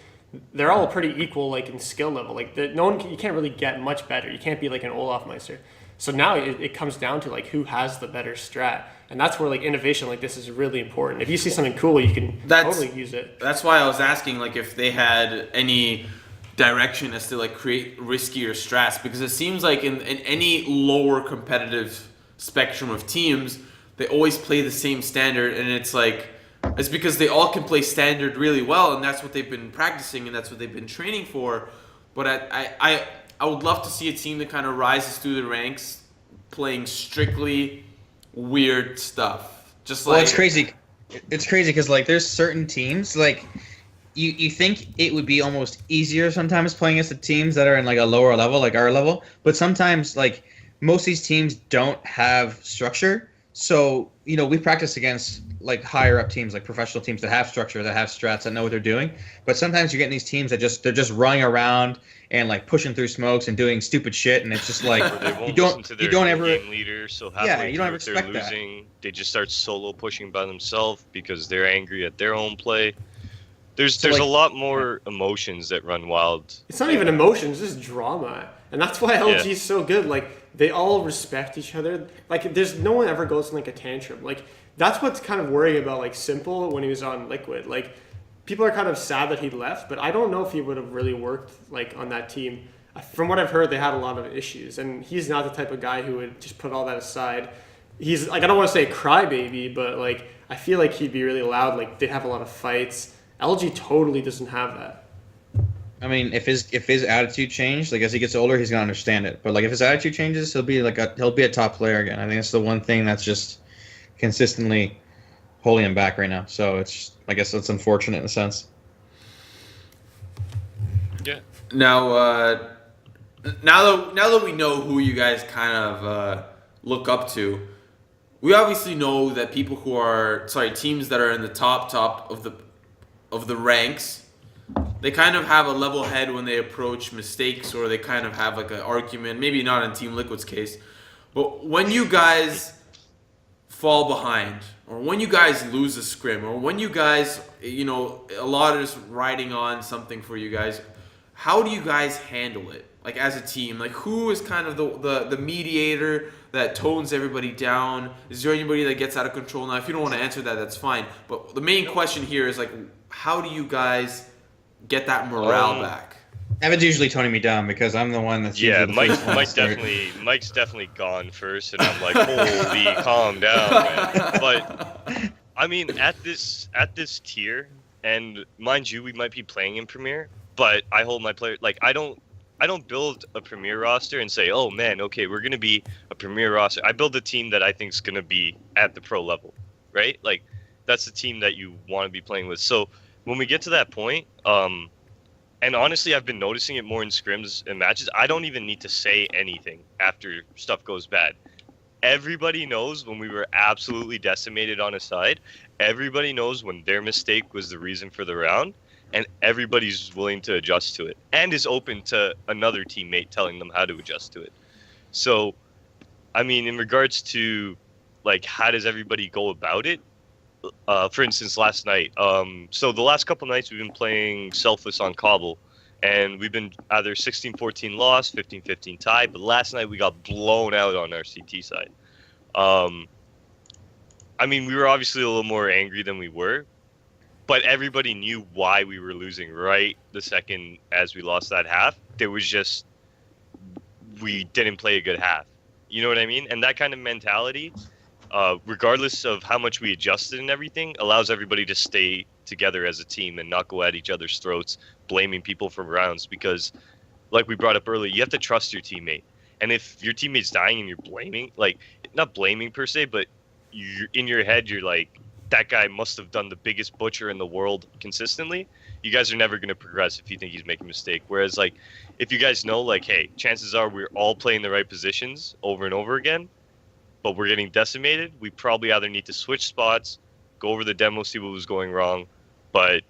they're all pretty equal, like in skill level. Like you can't really get much better. You can't be like an Olaf Meister. So now it comes down to like who has the better strat. And that's where like innovation like this is really important. If you see something cool, you can totally use it. That's why I was asking like if they had any direction as to like create riskier strats, because it seems like in any lower competitive spectrum of teams, they always play the same standard, and it's because they all can play standard really well, and that's what they've been practicing and that's what they've been training for. But I would love to see a team that kind of rises through the ranks playing strictly weird stuff. It's crazy. It's crazy because like there's certain teams like you think it would be almost easier sometimes playing against the teams that are in like a lower level, like our level, but sometimes like most of these teams don't have structure. So we practice against like higher up teams, like professional teams that have structure, that have strats, that know what they're doing. But sometimes you're getting these teams that they're just running around and like pushing through smokes and doing stupid shit, and it's just like you don't ever game leader. So halfway you don't ever if they're expect losing, they just start solo pushing by themselves because they're angry at their own play. There's a lot more emotions that run wild. It's not even emotions, it's just drama. And that's why LG is so good. Like they all respect each other. Like there's no one ever goes in like a tantrum. Like that's what's kind of worrying about like Simple when he was on Liquid. Like people are kind of sad that he left, but I don't know if he would have really worked like on that team. from what I've heard, they had a lot of issues, and he's not the type of guy who would just put all that aside. He's like, I don't want to say a crybaby, but like I feel like he'd be really loud. Like they'd have a lot of fights. LG totally doesn't have that. I mean, if his attitude changed, like as he gets older, he's gonna understand it. But like if his attitude changes, he'll be a top player again. I think that's the one thing that's just consistently holding him back right now. So I guess that's unfortunate in a sense. Yeah. Now, now that we know who you guys kind of look up to, we obviously know that people who are teams that are in the top of the ranks, they kind of have a level head when they approach mistakes, or they kind of have like an argument. Maybe not in Team Liquid's case, but when you guys fall behind, or when you guys lose a scrim, or when you guys, a lot is riding on something for you guys, how do you guys handle it? Like as a team, like who is kind of the mediator that tones everybody down? Is there anybody that gets out of control? Now, if you don't want to answer that, that's fine. But the main question here is like, how do you guys get that morale back? Evan's usually toning me down because I'm the one that's Mike's definitely gone first, and I'm like, holy, calm down, man. But I mean, at this tier, and mind you, we might be playing in Premier, but I hold my player like I don't build a Premier roster and say, oh man, okay, we're gonna be a Premier roster. I build a team that I think is gonna be at the pro level, right? Like that's the team that you want to be playing with. So when we get to that point, and honestly, I've been noticing it more in scrims and matches. I don't even need to say anything after stuff goes bad. Everybody knows when we were absolutely decimated on a side. Everybody knows when their mistake was the reason for the round, and everybody's willing to adjust to it and is open to another teammate telling them how to adjust to it. So, I mean, in regards to like how does everybody go about it? For instance, last night. So the last couple nights we've been playing Selfless on Cobble, and we've been either 16-14 loss, 15-15 tie. But last night we got blown out on our CT side. I mean, we were obviously a little more angry than we were, but everybody knew why we were losing right the second as we lost that half. There was just we didn't play a good half. You know what I mean? And that kind of mentality, regardless of how much we adjusted and everything, allows everybody to stay together as a team and not go at each other's throats, blaming people for rounds. Because, like we brought up earlier, you have to trust your teammate. And if your teammate's dying and you're blaming, like, not blaming per se, but you're, in your head, you're like, that guy must have done the biggest butcher in the world consistently. You guys are never going to progress if you think he's making a mistake. Whereas, like, if you guys know, like, hey, chances are we're all playing the right positions over and over again, but we're getting decimated, we probably either need to switch spots, go over the demo, see what was going wrong, but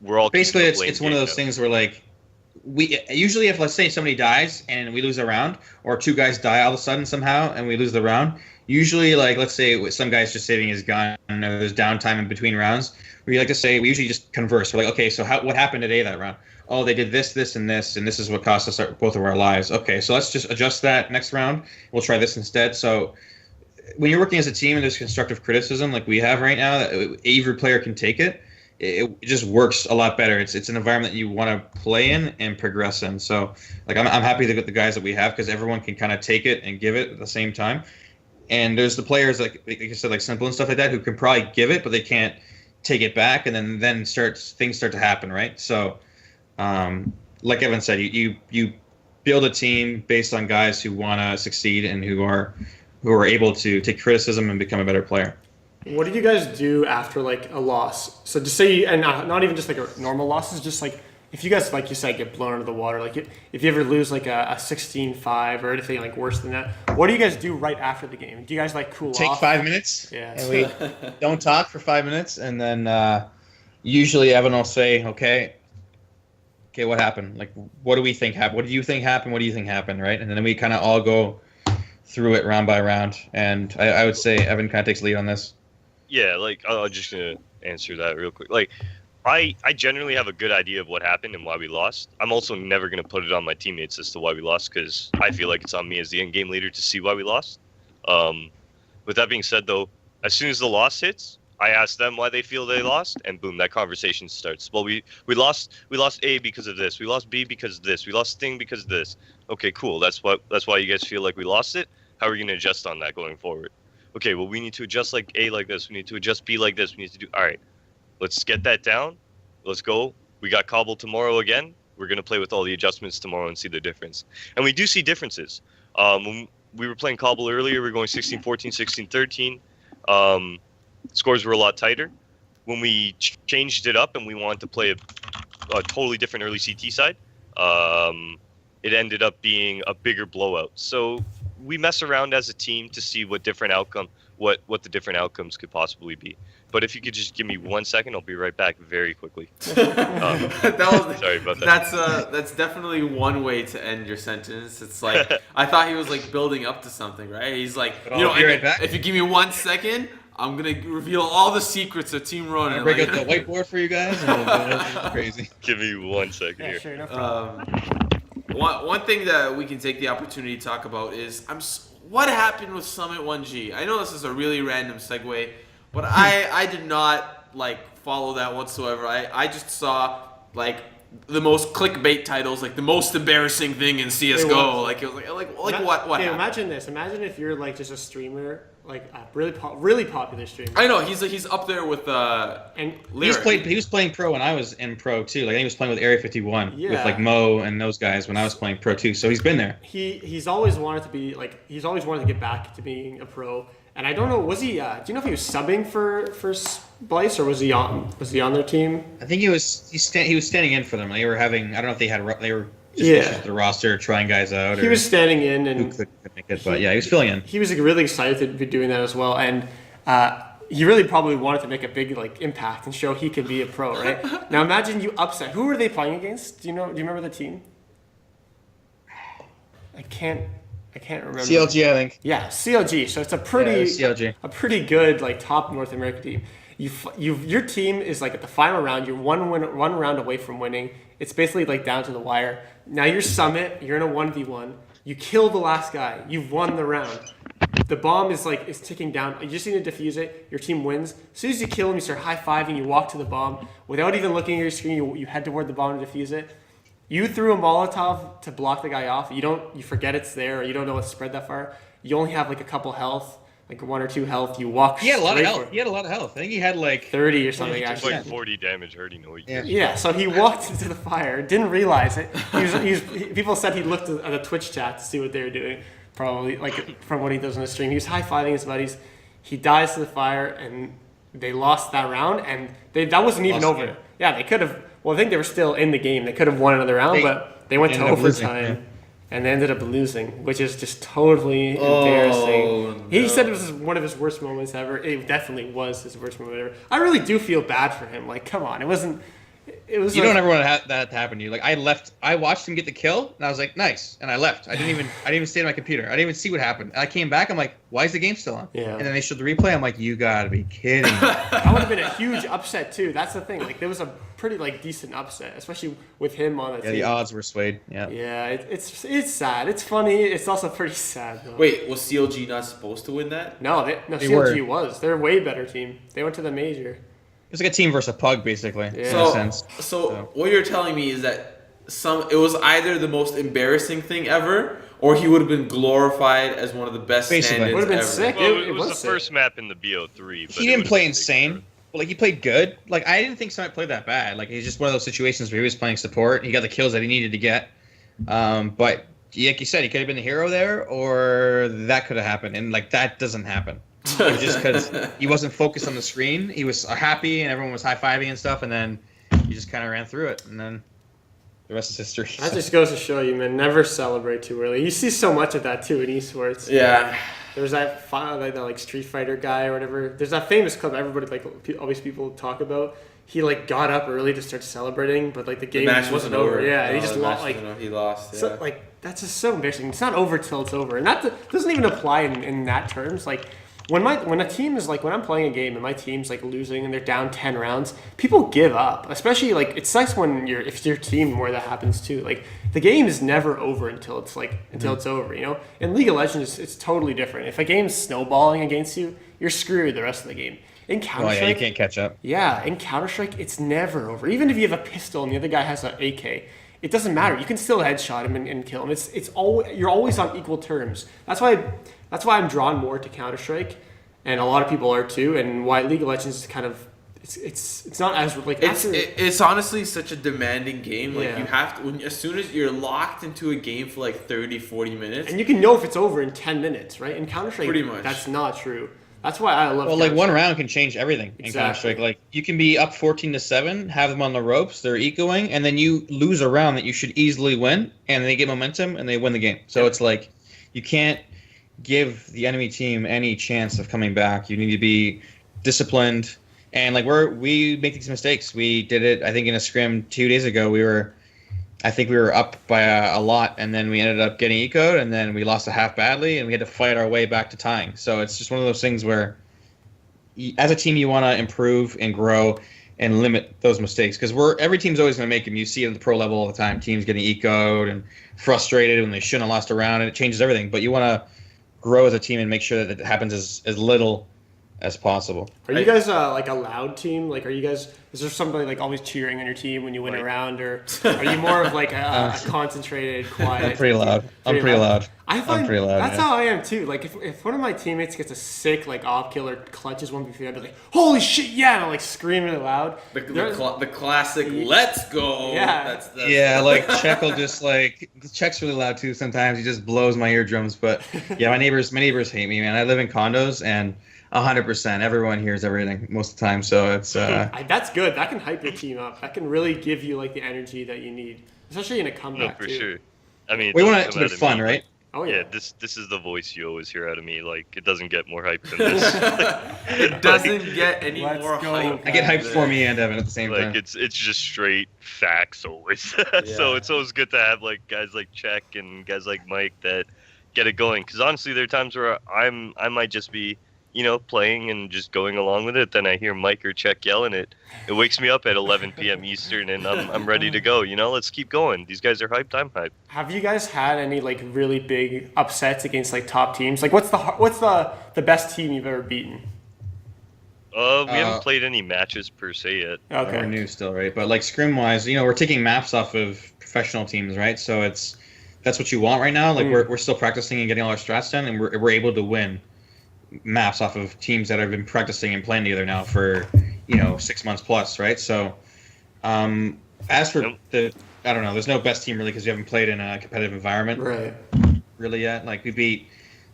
we're all basically it's one of those things where like we usually if let's say somebody dies and we lose a round, or two guys die all of a sudden somehow and we lose the round, usually like let's say some guy's just saving his gun and there's downtime in between rounds, we like to say we usually just converse. We're like, okay, so what happened today that round? Oh, they did this, this, and this is what cost us both of our lives. Okay, so let's just adjust that next round. We'll try this instead. So when you're working as a team and there's constructive criticism like we have right now, that every player can take it, it just works a lot better. It's an environment that you want to play in and progress in. So like I'm happy with the guys that we have because everyone can kind of take it and give it at the same time. And there's the players like you said, like Simple and stuff like that, who can probably give it, but they can't take it back, and then things start to happen, right? So. Like Evan said, you build a team based on guys who want to succeed and who are able to take criticism and become a better player. What do you guys do after like a loss? So just say, and not even just like a normal losses, just like if you guys, like you said, get blown out of the water, like if you ever lose like a 16-5 or anything like worse than that, what do you guys do right after the game? Do you guys like cool off? Take 5 minutes. Yeah. And we don't talk for 5 minutes, and then usually Evan will say, okay, what happened? Like, what do we think happened? What do you think happened? What do you think happened? Right? And then we kind of all go through it round by round. And I would say Evan kind of takes the lead on this. Yeah, like, I'm just going to answer that real quick. Like, I generally have a good idea of what happened and why we lost. I'm also never going to put it on my teammates as to why we lost because I feel like it's on me as the in-game leader to see why we lost. With that being said, though, as soon as the loss hits, I ask them why they feel they lost, and boom, that conversation starts. Well, we lost A because of this. We lost B because of this. We lost thing because of this. Okay, cool. That's why you guys feel like we lost it. How are we gonna adjust on that going forward? Okay, well, we need to adjust like A like this. We need to adjust B like this. We need to do. All right, let's get that down. Let's go. We got Cobble tomorrow again. We're gonna play with all the adjustments tomorrow and see the difference. And we do see differences. When we were playing Cobble earlier, we were going 16-14, 16-13. Scores were a lot tighter. When we changed it up and we wanted to play a totally different early CT side, it ended up being a bigger blowout. So we mess around as a team to see what the different outcomes could possibly be. But if you could just give me 1 second, I'll be right back very quickly. Sorry about that. That's definitely one way to end your sentence. It's like I thought he was like building up to something, right? He's like, I'll be right back. If you give me 1 second, I'm gonna reveal all the secrets of Team Ronin. I'll break out the whiteboard for you guys. And crazy. Give me 1 second Yeah, here. sure, no problem. One thing that we can take the opportunity to talk about is what happened with Summit 1G. I know this is a really random segue, but I did not like follow that whatsoever. I just saw like the most clickbait titles, like the most embarrassing thing in CS:GO. Like it was like what Okay, happened? imagine this. Imagine if you're like just a streamer, like a really popular streamer. I know he's up there with And Lyric. He was playing pro when I was in pro too. Like he was playing with Area 51 with Yeah. like Mo and those guys when I was playing pro too. So he's been there. he's always wanted to be like he's always wanted to get back to being a pro. And I don't know, was he? Do you know if he was subbing for Splice or was he on their team? I think he was standing in for them. They were having, I don't know if they were just Yeah. issues with the roster, trying guys out. He or was standing in, who and could make it, but yeah, he was filling in. he was like, really excited to be doing that as well. And he really probably wanted to make a big like impact and show he could be a pro, right? Now imagine you upset. Who were they playing against? Do you remember the team? I can't remember. CLG, I think. Yeah, CLG. So it's a Yeah, it pretty was CLG. a pretty good like top North American team. Your team is like at the final round. You're one round away from winning. It's basically like down to the wire. Now you're Summit. You're in a 1v1. You kill the last guy. You've won the round. The bomb is ticking down. You just need to defuse it. Your team wins. As soon as you kill him, you start high-fiving. You walk to the bomb without even looking at your screen. You head toward the bomb to defuse it. You threw a Molotov to block the guy off. You forget it's there, or you don't know it's spread that far. You only have like a couple health, like 1 or 2 health. You walk. He had a lot of straight health. for He had a lot of health. I think he had like 30 or something. Just Actually, like 40 damage hurting. yeah. So he walked into the fire, didn't realize it. People said he looked at the Twitch chat to see what they were doing. Probably like from what he does on the stream. He was high-fiving his buddies. He dies to the fire, and they lost that round. And that wasn't even Lost the over. game. Yeah, they could have. Well, I think they were still in the game. They could have won another round, but they went to ended up losing, overtime. yeah. And they ended up losing, which is just totally embarrassing. He said it was one of his worst moments ever. It definitely was his worst moment ever. I really do feel bad for him. Like, come on, it wasn't. It was. You like, don't ever want that to happen to you. Like I left, I watched him get the kill, and I was like, nice, and I left. I didn't even stay on my computer. I didn't even see what happened. And I came back. I'm like, why is the game still on? Yeah. And then they showed the replay. I'm like, you gotta be kidding me. That would have been a huge upset too. That's the thing. Like there was a pretty like decent upset, especially with him on the Yeah, team. the odds were swayed. Yeah. Yeah, it's sad. It's funny. It's also pretty sad though. Wait, was CLG not supposed to win that? No, They CLG were. was. They're a way better team. They went to the major. It was like a team versus a pug, basically. Yeah. In a sense. So what you're telling me is that it was either the most embarrassing thing ever, or he would have been glorified as one of the best Basically. stand-ins Would've been ever. sick. Well, It it was the was sick. first map in the BO3. But He didn't play insane, but like he played good. Like I didn't think Summit played that bad. Like it's just one of those situations where he was playing support. He got the kills that he needed to get. But like you said, he could have been the hero there, or that could have happened, and like that doesn't happen. It was just because he wasn't focused on the screen. He was happy, and everyone was high-fiving and stuff, and then he just kind of ran through it, and then the rest is history. That just goes to show you, man. Never celebrate too early. You see so much of that too in esports. Yeah. There's that like Street Fighter guy or whatever. There's that famous clip everybody always people talk about. He like got up early to start celebrating, but like the game match wasn't over. Yeah, No, he just the match lost. Like wasn't over. He lost. Yeah. so, like that's just so embarrassing. It's not over till it's over, and that doesn't even apply in that terms. Like when a team is like when I'm playing a game and my team's like losing and they're down 10 rounds, people give up. Especially like it sucks when if your team where that happens too. Like the game is never over until it's over. You know, in League of Legends it's totally different. If a game's snowballing against you, you're screwed the rest of the game. In Oh Counter-Strike, yeah, you can't catch up. yeah, in Counter-Strike, it's never over. Even if you have a pistol and the other guy has an AK, it doesn't matter. You can still headshot him and kill him. It's always, you're always on equal terms. That's why I'm drawn more to Counter-Strike, and a lot of people are too. And why League of Legends is kind of it's not as like It's honestly such a demanding game. Like Yeah. you have to as soon as you're locked into a game for like 30, 40 minutes. and you can know if it's over in 10 minutes, right? In Counter-Strike, Pretty much. that's not true. That's why I love. Well, like one Counter-Strike. round can change everything in Exactly. Counter-Strike. Like you can be up 14-7, have them on the ropes, they're ecoing, and then you lose a round that you should easily win, and they get momentum and they win the game. So it's like you can't give the enemy team any chance of coming back. You need to be disciplined, and like we make these mistakes. We did it, I think, in a scrim 2 days ago. I think we were up by a lot, and then we ended up getting ecoed, and then we lost a half badly, and we had to fight our way back to tying. So it's just one of those things where, as a team, you want to improve and grow and limit those mistakes, because every team's always going to make them. You see it at the pro level all the time, teams getting ecoed and frustrated when they shouldn't have lost a round, and it changes everything. But you want to grow as a team and make sure that it happens as little as possible. Are you guys like a loud team? Like, are you guys? Is there somebody like always cheering on your team when you win a round, or are you more of like a concentrated, quiet? I'm pretty loud. I'm pretty loud. I find I'm pretty loud, that's yeah. how I am too. Like if one of my teammates gets a sick like off kill or clutches 1v3, I'd be like, holy shit, yeah, and I'm like screaming it loud. The classic "Let's go." Yeah. That's Yeah, like Czech will just like Czech's really loud too. Sometimes he just blows my eardrums. But yeah, my neighbors hate me, man. I live in condos and 100%. Everyone hears everything most of the time, so it's. That's good. That can hype your team up. That can really give you like the energy that you need, especially in a No, comeback for too. sure. I mean, we want doesn't it to come be out of fun, me. right? Oh Yeah, yeah. this is the voice you always hear out of me. Like, it doesn't get more hype than this. It doesn't get any Let's more go. hype. I get hyped than for this. me and Evan at the same Like, time. it's just straight facts always. So Yeah. it's always good to have like guys like Czech and guys like Mike that get it going. Because honestly, there are times where I might just be, playing and just going along with it. Then I hear Mike or Czech yelling it. It wakes me up at 11 p.m. Eastern, and I'm ready to go. Let's keep going. These guys are hyped. I'm hyped. Have you guys had any like really big upsets against like top teams? Like what's the best team you've ever beaten? We haven't played any matches per se yet. Okay. We're new still, right? But like scrim wise, we're taking maps off of professional teams, right? So that's what you want right now. Like we're still practicing and getting all our strats done, and we're able to win maps off of teams that have been practicing and playing together now for 6 months plus, right? So as for I don't know, there's no best team really because we haven't played in a competitive environment Right. really yet. Like we beat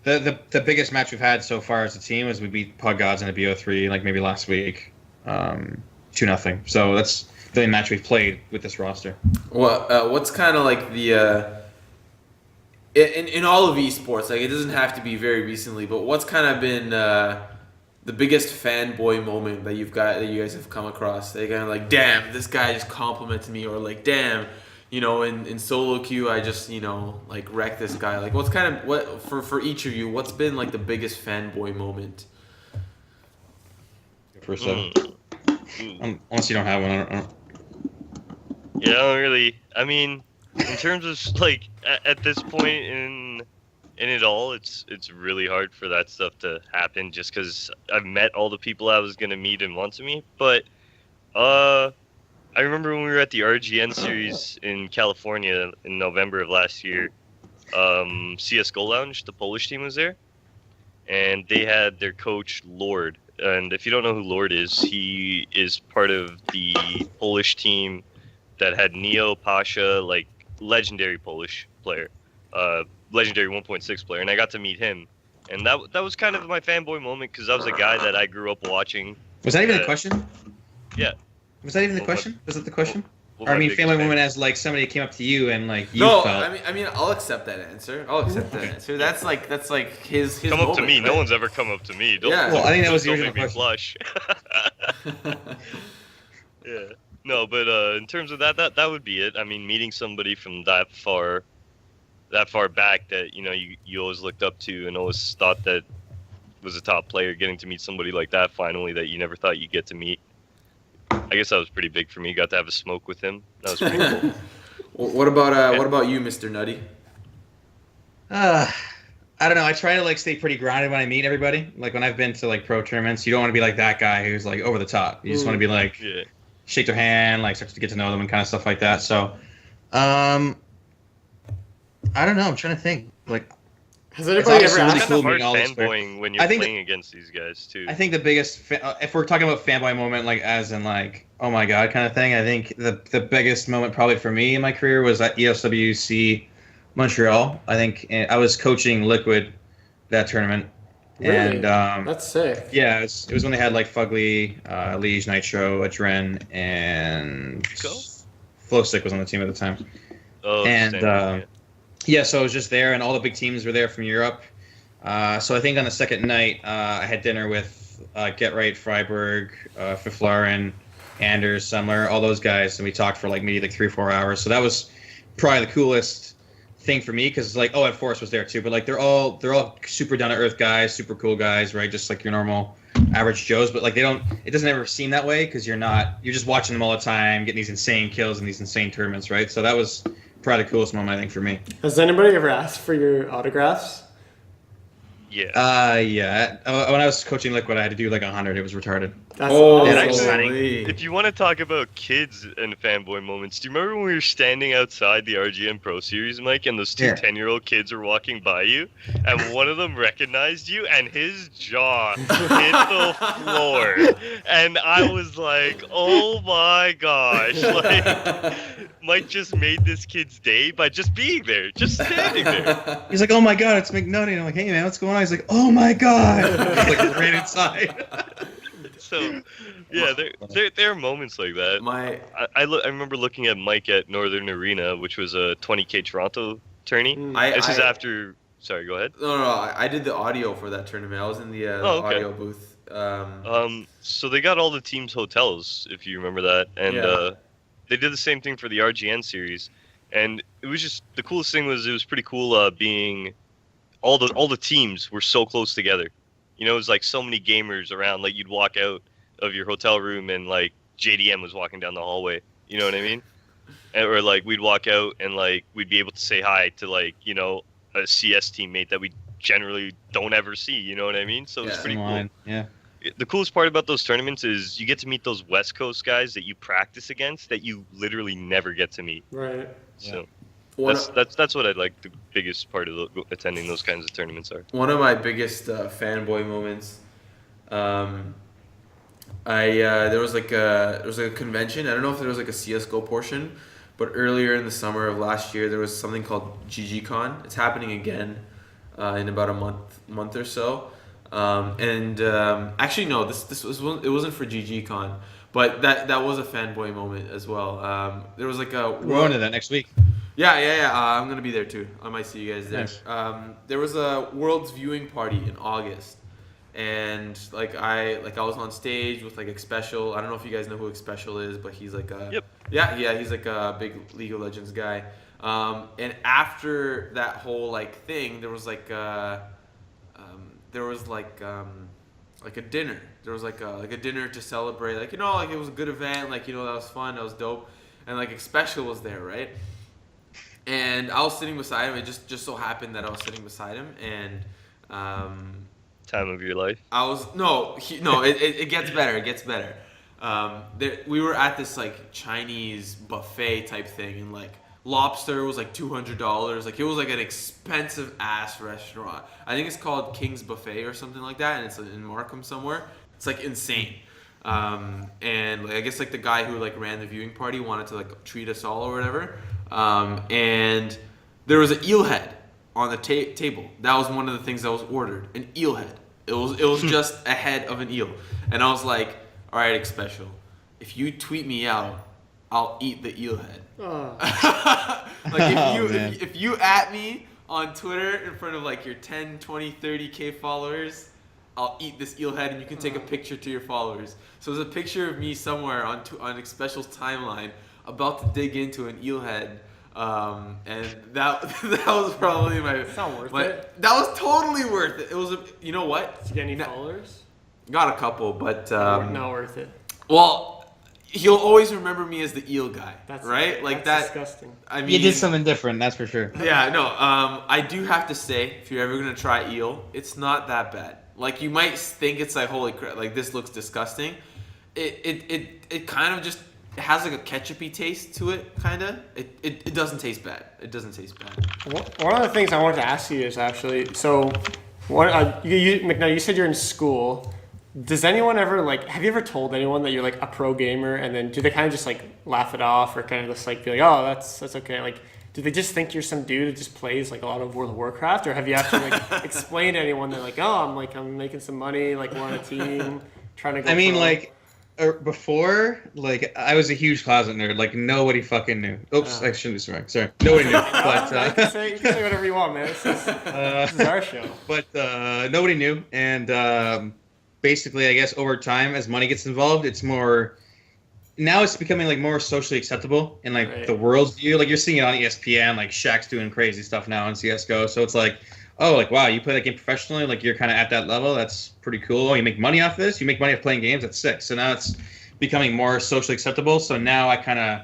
the biggest match we've had so far as a team is we beat Pug Gods in a BO3 like maybe last week, 2-0. So that's the only match we've played with this roster. Well, what's kind of like the in all of esports, like it doesn't have to be very recently, but what's kind of been the biggest fanboy moment that you guys have come across? They kind of like, damn, this guy just complimented me, or like, damn, in solo queue I just like wrecked this guy. Like, what's kind of what for each of you? What's been like the biggest fanboy moment? First unless you don't have one, I don't. Yeah, I don't really. I mean, in terms of like at this point in it all, it's really hard for that stuff to happen just because I've met all the people I was gonna meet and want to meet. But I remember when we were at the RGN series in California in November of last year. CS:GO Lounge, the Polish team was there, and they had their coach Lord. And if you don't know who Lord is, he is part of the Polish team that had Neo, Pasha, like legendary Polish player, legendary 1.6 player, and I got to meet him, and that was kind of my fanboy moment because that was a guy that I grew up watching. Was that even the question? Yeah. Was that even the Well, question? Was that the question? Well, Or I my mean, biggest family fan. moment as like somebody came up to you and like you No, felt. I mean, I'll accept that answer. That's like his Come up to moment, me. right? No one's ever come up to me. Don't, Yeah. Well, I think that was the don't original make me blush. Yeah. No, but in terms of that would be it. I mean, meeting somebody from that far back that you always looked up to and always thought that was a top player, getting to meet somebody like that finally that you never thought you'd get to meet. I guess that was pretty big for me. Got to have a smoke with him. That was pretty cool. What about you, Mr. Nutty? I I don't know. I try to like stay pretty grounded when I meet everybody. Like when I've been to like pro tournaments, you don't want to be like that guy who's like over the top. You just want to be like, shake their hand, like start to get to know them and kind of stuff like that. So, I don't know. I'm trying to think. Like, has anybody ever really asked? cool Hard meeting all these fanboying when you're playing against these guys too. I think the biggest, if we're talking about fanboy moment, like as in like, oh my god kind of thing, I think the biggest moment probably for me in my career was at ESWC Montreal. I think I was coaching Liquid that tournament. Really? And That's sick. yeah, it was when they had like Fugly, Liege, Nitro, Adren, and Flowstick was on the team at the time. Oh, and yeah, so I was just there, and all the big teams were there from Europe. So I think on the second night, I had dinner with Get Right, Freiburg, Fiflaren, Anders, Sumler, all those guys, and we talked for like maybe like 3 or 4 hours. So that was probably the coolest thing for me, because like Ed Forrest was there too, but like they're all super down to earth guys, super cool guys, right? Just like your normal average Joes, but like it doesn't ever seem that way because you're just watching them all the time, getting these insane kills in these insane tournaments, right? So that was probably the coolest moment I think for me. Has anybody ever asked for your autographs? Yeah. Yeah. When I was coaching Liquid, I had to do like 100. It was retarded. That's Actually, if you want to talk about kids and fanboy moments, do you remember when we were standing outside the RGN Pro Series, Mike, and those two 10-year-old kids were walking by you, and one of them recognized you, and his jaw hit the floor, and I was like, oh my gosh, like, Mike just made this kid's day by just being there, just standing there. He's like, oh my god, it's McNutty. And I'm like, hey man, what's going on? He's like, oh my god. He's like ran inside. So, yeah, there are moments like that. I remember looking at Mike at Northern Arena, which was a 20K Toronto tourney. This is after. Sorry, go ahead. No, I did the audio for that tournament. I was in the audio booth. So they got all the teams' hotels, if you remember that, and they did the same thing for the RGN series, and it was just the coolest thing was it was pretty cool being all the teams were so close together. You know, it was like so many gamers around. Like you'd walk out of your hotel room and like JDM was walking down the hallway. You know what I mean? Or like we'd walk out and like we'd be able to say hi to like, you know, a CS teammate that we generally don't ever see. You know what I mean? So it was pretty cool. Yeah. The coolest part about those tournaments is you get to meet those West Coast guys that you practice against that you literally never get to meet. Right. So. That's what I like. The biggest part of attending those kinds of tournaments are. One of my biggest fanboy moments. There was a convention. I don't know if there was like a CS:GO portion, but earlier in the summer of last year there was something called GGCon. It's happening again in about a month or so. Actually no, it wasn't for GGCon, but that was a fanboy moment as well. There was like we're going to that next week. Yeah. I'm gonna be there too. I might see you guys there. Nice. There was a World's viewing party in August, and I was on stage with like Xpecial. I don't know if you guys know who Xpecial is, but he's like a he's like a big League of Legends guy. And after that whole like thing, there was like a dinner. There was like a dinner to celebrate. Like, you know, like it was a good event. Like, you know, that was fun. That was dope. And like Xpecial was there, right? And I was sitting beside him. It just so happened that I was sitting beside him, and time of your life. It gets better. It gets better. We were at this like Chinese buffet type thing, and like lobster was like $200. Like it was like an expensive ass restaurant. I think it's called King's Buffet or something like that, and it's in Markham somewhere. It's like insane. And like, I guess like the guy who like ran the viewing party wanted to like treat us all or whatever. And there was an eel head on the table. That was one of the things that was ordered. An eel head. It was just a head of an eel. And I was like, all right, Xpecial, if you tweet me out, I'll eat the eel head. Like if you at me on Twitter in front of like your 10, 20, 30K followers, I'll eat this eel head, and you can take a picture to your followers. So there's a picture of me somewhere on Xpecial's timeline about to dig into an eel head, and that was probably It's not worth it. That was totally worth it. It was you know what? Did you get any followers? Got a couple, but Not worth it. Well, he'll always remember me as the eel guy, right? Like that's that. disgusting. I mean, You did something different, that's for sure. Yeah, no. I do have to say, if you're ever gonna try eel, it's not that bad. Like you might think it's like holy crap, like this looks disgusting. It kind of just has like a ketchupy taste to it, kind of. It doesn't taste bad. It doesn't taste bad. One of the things I wanted to ask you is actually, so, McKnutty, you said you're in school. Does anyone ever have you ever told anyone that you're like a pro gamer, and then do they kind of just like laugh it off, or kind of just like be like, oh, that's okay? Like, do they just think you're some dude who just plays like a lot of World of Warcraft, or have you actually like explained to anyone that like, oh, I'm making some money, like we're on a team, trying to go? I mean, pro? before, I was a huge closet nerd. Like, nobody fucking knew. Oops, I shouldn't be swearing. Sorry. Nobody knew. But, you can say whatever you want, man. This is our show. But nobody knew. And basically, I guess, over time, as money gets involved, it's more... Now it's becoming, like, more socially acceptable in, like, right. the world's view. Like, you're seeing it on ESPN. Like, Shaq's doing crazy stuff now on CSGO. So it's like... Oh, like, wow, you play that game professionally? Like, you're kind of at that level? That's pretty cool. Oh, you make money off this? You make money off playing games? That's sick. So now it's becoming more socially acceptable. So now I kind of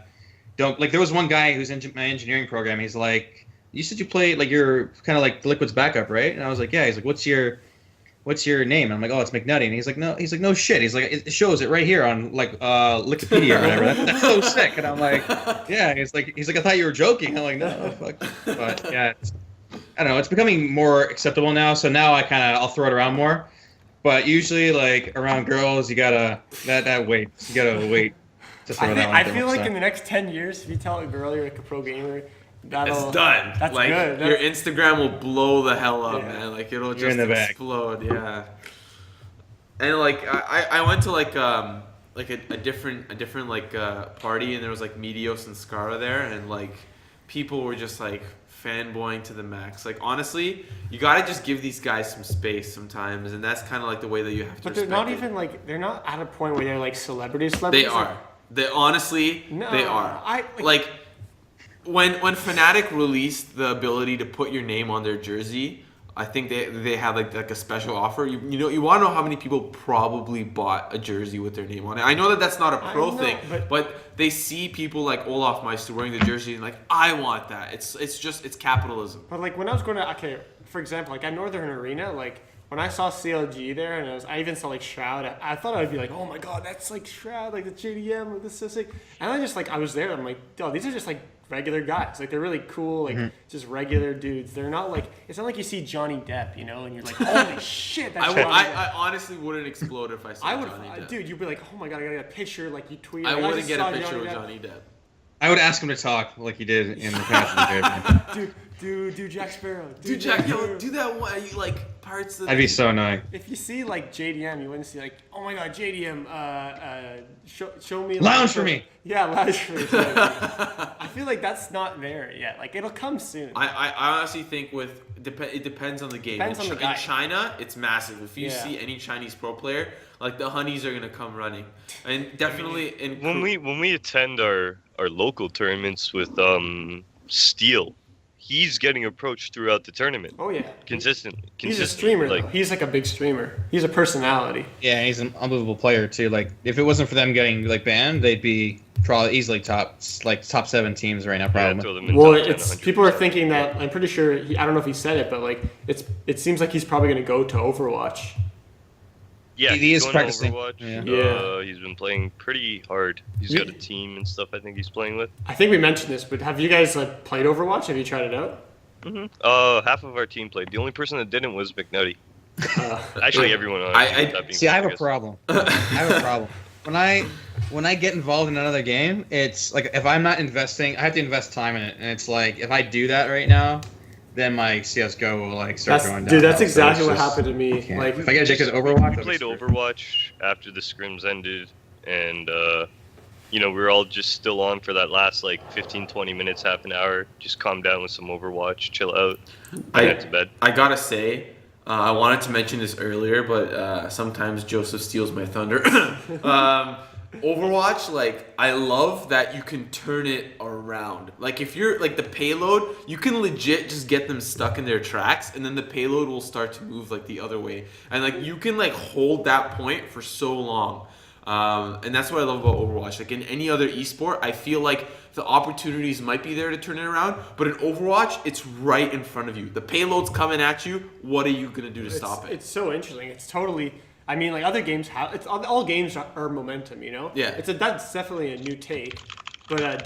don't... Like, there was one guy who's in my engineering program. He's like, you said you play... Like, you're kind of like Liquid's backup, right? And I was like, yeah. He's like, what's your name? And I'm like, oh, it's McNutty. And he's like, no shit. He's like, it shows it right here on, like, Wikipedia or whatever. That's so sick. And I'm like, yeah. He's like, I thought you were joking. I'm like, no, fuck. But, yeah, I don't know. It's becoming more acceptable now, so now I'll throw it around more. But usually, like around girls, you gotta wait. You gotta wait to throw that one. I feel like in the next 10 years, if you tell a girl you're like a pro gamer, it's done. That's like, good. Your Instagram will blow the hell up, man. Like it'll just explode. Yeah. And like I went to like a different party, and there was like Medios and Scara there, and like people were just like fanboying to the max. Like honestly, you gotta just give these guys some space sometimes, and that's kind of like the way that you have to. But they're not even like they're not at a point where they're like celebrities. They are. They honestly, they are. Like when Fnatic released the ability to put your name on their jersey, I think they had like a special offer. You want to know how many people probably bought a jersey with their name on it. I know that that's not a pro thing, but they see people like Olaf Meister wearing the jersey and like, I want that. It's capitalism. But like when I was going to for example, like at Northern Arena, like when I saw CLG there, and I even saw like Shroud, I thought I'd be like, oh my god, that's like Shroud, like the JDM, like this is so sick. And I was there, I'm like, oh, these are just like regular guys. Like they're really cool, like just regular dudes. They're not like, it's not like you see Johnny Depp, and you're like, holy shit, that's Johnny Depp. I honestly wouldn't explode if I saw Johnny Depp. Dude, you'd be like, oh my god, I gotta get a picture, like you tweet. I wouldn't get a picture with Johnny Depp. I would ask him to talk like he did in the past. Do Jack Sparrow. Do that one. You like parts of. I'd be so annoying. If you see like JDM, you wouldn't see like, oh my god, JDM, show me. Lounge for me. Yeah, lounge for me. I feel like that's not there yet. Like it'll come soon. I honestly think it depends on the game. Depends on the guy. In China, it's massive. If you see any Chinese pro player, like the honeys are gonna come running, and definitely when we attend our local tournaments with Steel, he's getting approached throughout the tournament. Oh yeah, consistently. He's a streamer. He's like a big streamer. He's a personality. Yeah, he's an unbelievable player too. Like if it wasn't for them getting like banned, they'd be probably easily top 7 teams right now. Probably. Well, it's people are thinking that. I'm pretty sure. I don't know if he said it, but like it seems like he's probably going to go to Overwatch. Yeah, he is practicing. Yeah. He's been playing pretty hard. He's got a team and stuff I think he's playing with. I think we mentioned this, but have you guys played Overwatch? Have you tried it out? Mm-hmm. Half of our team played. The only person that didn't was McNutty. Actually, everyone on I have a problem. When I get involved in another game, it's like if I'm not investing, I have to invest time in it, and it's like if I do that right now, then my CS:GO will start going down. Dude, that's exactly what happened to me. Like if I get addicted to Overwatch, we played Overwatch after the scrims ended, and we were all just still on for that last 15-20 minutes, half an hour. Just calm down with some Overwatch, chill out, and head to bed. I gotta say, I wanted to mention this earlier, but sometimes Joseph steals my thunder. Overwatch, I love that you can turn it around. Like, if you're, the payload, you can legit just get them stuck in their tracks, and then the payload will start to move, the other way. And, you can, hold that point for so long. And that's what I love about Overwatch. Like in any other esport, I feel like the opportunities might be there to turn it around, but in Overwatch, it's right in front of you. The payload's coming at you. What are you gonna do to stop it? It's so interesting. It's totally. I mean, like other games have. It's all games are momentum. You know. Yeah. That's definitely a new take. But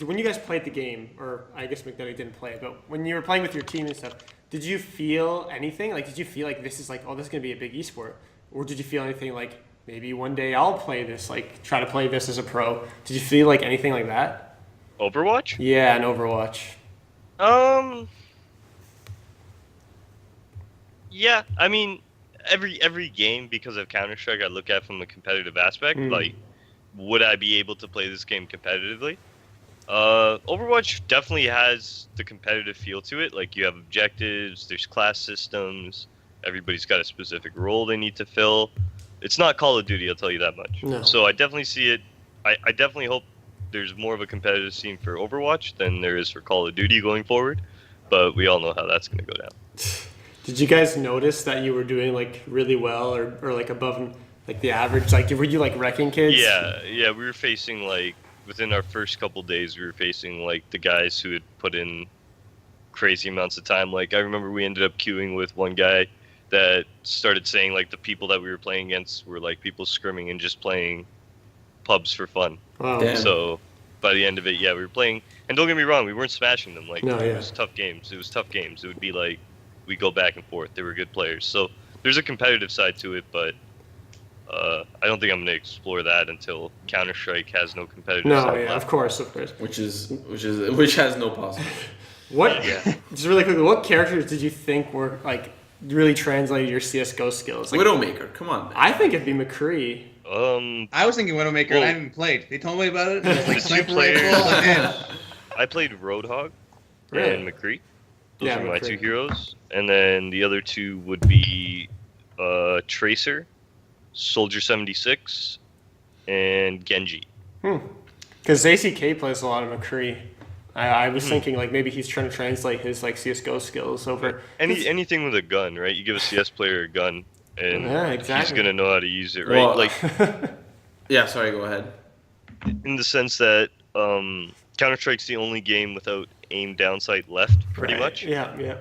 when you guys played the game, or I guess McNutty didn't play it, but when you were playing with your team and stuff, did you feel anything? Like, did you feel like this is like, oh, this is gonna be a big esport, or did you feel anything like maybe one day I'll play this, like try to play this as a pro? Did you feel like anything like that? Overwatch? Yeah, an Overwatch. Yeah, I mean, every game, because of Counter-Strike, I look at from a competitive aspect. Like, would I be able to play this game competitively? Overwatch definitely has the competitive feel to it. Like, you have objectives, there's class systems, everybody's got a specific role they need to fill. It's not Call of Duty, I'll tell you that much. No. So I definitely see it. I definitely hope there's more of a competitive scene for Overwatch than there is for Call of Duty going forward. But we all know how that's going to go down. Did you guys notice that you were doing like really well or like above like the average? Like, were you like wrecking kids? Yeah, we were facing like within our first couple days, we were facing like the guys who had put in crazy amounts of time. Like I remember we ended up queuing with one guy that started saying like the people that we were playing against were like people scrimming and just playing pubs for fun. Wow. Damn. So by the end of it, yeah, we were playing. And don't get me wrong, we weren't smashing them. Like No, it yeah. was tough games. It was tough games. It would be like we go back and forth. They were good players. So there's a competitive side to it, but I don't think I'm going to explore that until Counter-Strike has no competitive No, side yeah, left. of course. Which has no possibility. What? Yeah. Just really quickly, what characters did you think were like really translated your CS:GO skills? Like, Widowmaker, come on, man. I think it'd be McCree. I was thinking Widowmaker, and I haven't played. They told me about it. It was like The two sniper players- rifle, and I played Roadhog Really? and McCree. Those Yeah, are my McCree. two heroes. And then the other two would be Tracer, Soldier 76, and Genji. Because ACK plays a lot of McCree. I was thinking like maybe he's trying to translate his like CS:GO skills over. Anything with a gun, right? You give a CS player a gun, and Yeah, he's exactly. gonna know how to use it, right? Well, like Yeah, sorry, go ahead. in the sense that Counter-Strike's the only game without aim down sight left, pretty Right. much. Yeah.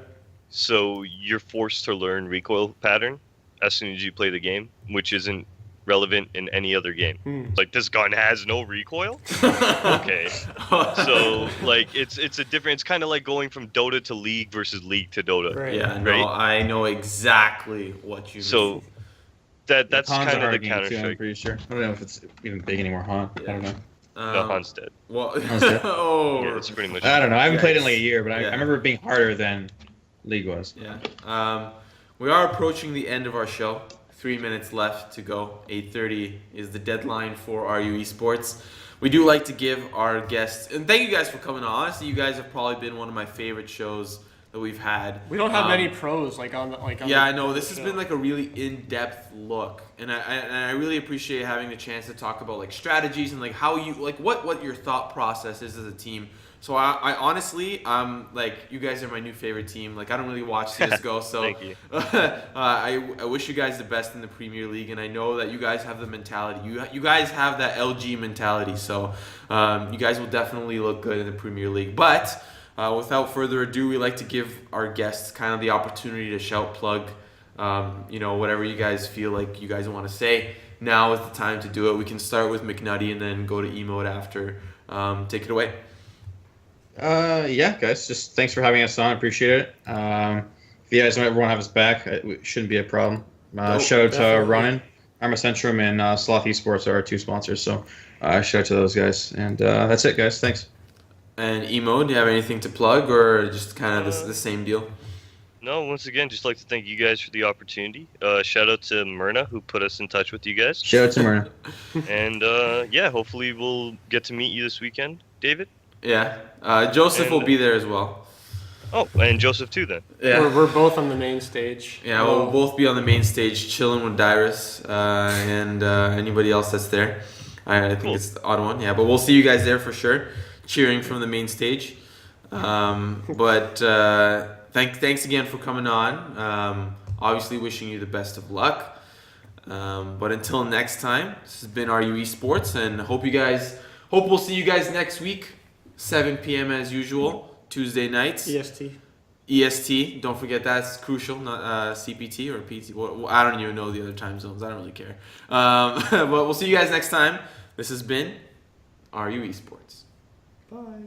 So you're forced to learn recoil pattern as soon as you play the game, which isn't relevant in any other game. Like this gun has no recoil. Okay, so like it's a different. It's kind of like going from Dota to League versus League to Dota. Right. Yeah, no, Right? I know exactly what you mean. So that's Han's kind a of the hard game, too, I'm Counter-Strike. pretty sure. I don't know if it's even big anymore, huh? I don't know. No, Han's dead. Well, dead. oh, Yeah, that's pretty much. I don't know. I haven't played in Yikes. like a year, but I Yeah. remember it being harder than League was. yeah. We are approaching the end of our show. 3 minutes left to go. 8:30 is the deadline for RU ESports. We do like to give our guests, and thank you guys for coming on. Honestly, you guys have probably been one of my favorite shows that we've had. We don't have many pros like on the Yeah, I know. This has been like a really in-depth look, and I really appreciate having the chance to talk about like strategies and like how you like what your thought process is as a team. So I honestly, like you guys are my new favorite team. Like I don't really watch CS:GO, so Thank you. I wish you guys the best in the Premier League, and I know that you guys have the mentality. You guys have that LG mentality, so you guys will definitely look good in the Premier League. But without further ado, we like to give our guests kind of the opportunity to shout, plug, whatever you guys feel like you guys want to say. Now is the time to do it. We can start with McNutty and then go to Emode after. Take it away. Yeah, guys, just thanks for having us on. I appreciate it. If you guys don't ever want to have us back, it shouldn't be a problem. Shout out to definitely. Ronin, Arma Centrum, and Sloth Esports are our two sponsors. So shout out to those guys. And that's it, guys. Thanks. And Emode, do you have anything to plug or just kind of the same deal? No, once again, just like to thank you guys for the opportunity. Shout out to Myrna who put us in touch with you guys. Shout out to Myrna. And yeah, hopefully we'll get to meet you this weekend, David. Yeah. Joseph will be there as well. Oh, and Joseph too then. Yeah. We're both on the main stage. Yeah, we'll both be on the main stage chilling with Dyrus and anybody else that's there. I think Cool. it's the odd one. Yeah, but we'll see you guys there for sure, cheering from the main stage. But thanks again for coming on. Obviously, wishing you the best of luck. But until next time, this has been RU Esports, and hope we'll see you guys next week, 7 p.m. as usual, Tuesday nights. EST, don't forget that's crucial, not CPT or PT. Well, I don't even know the other time zones. I don't really care. But we'll see you guys next time. This has been RU Esports. Bye.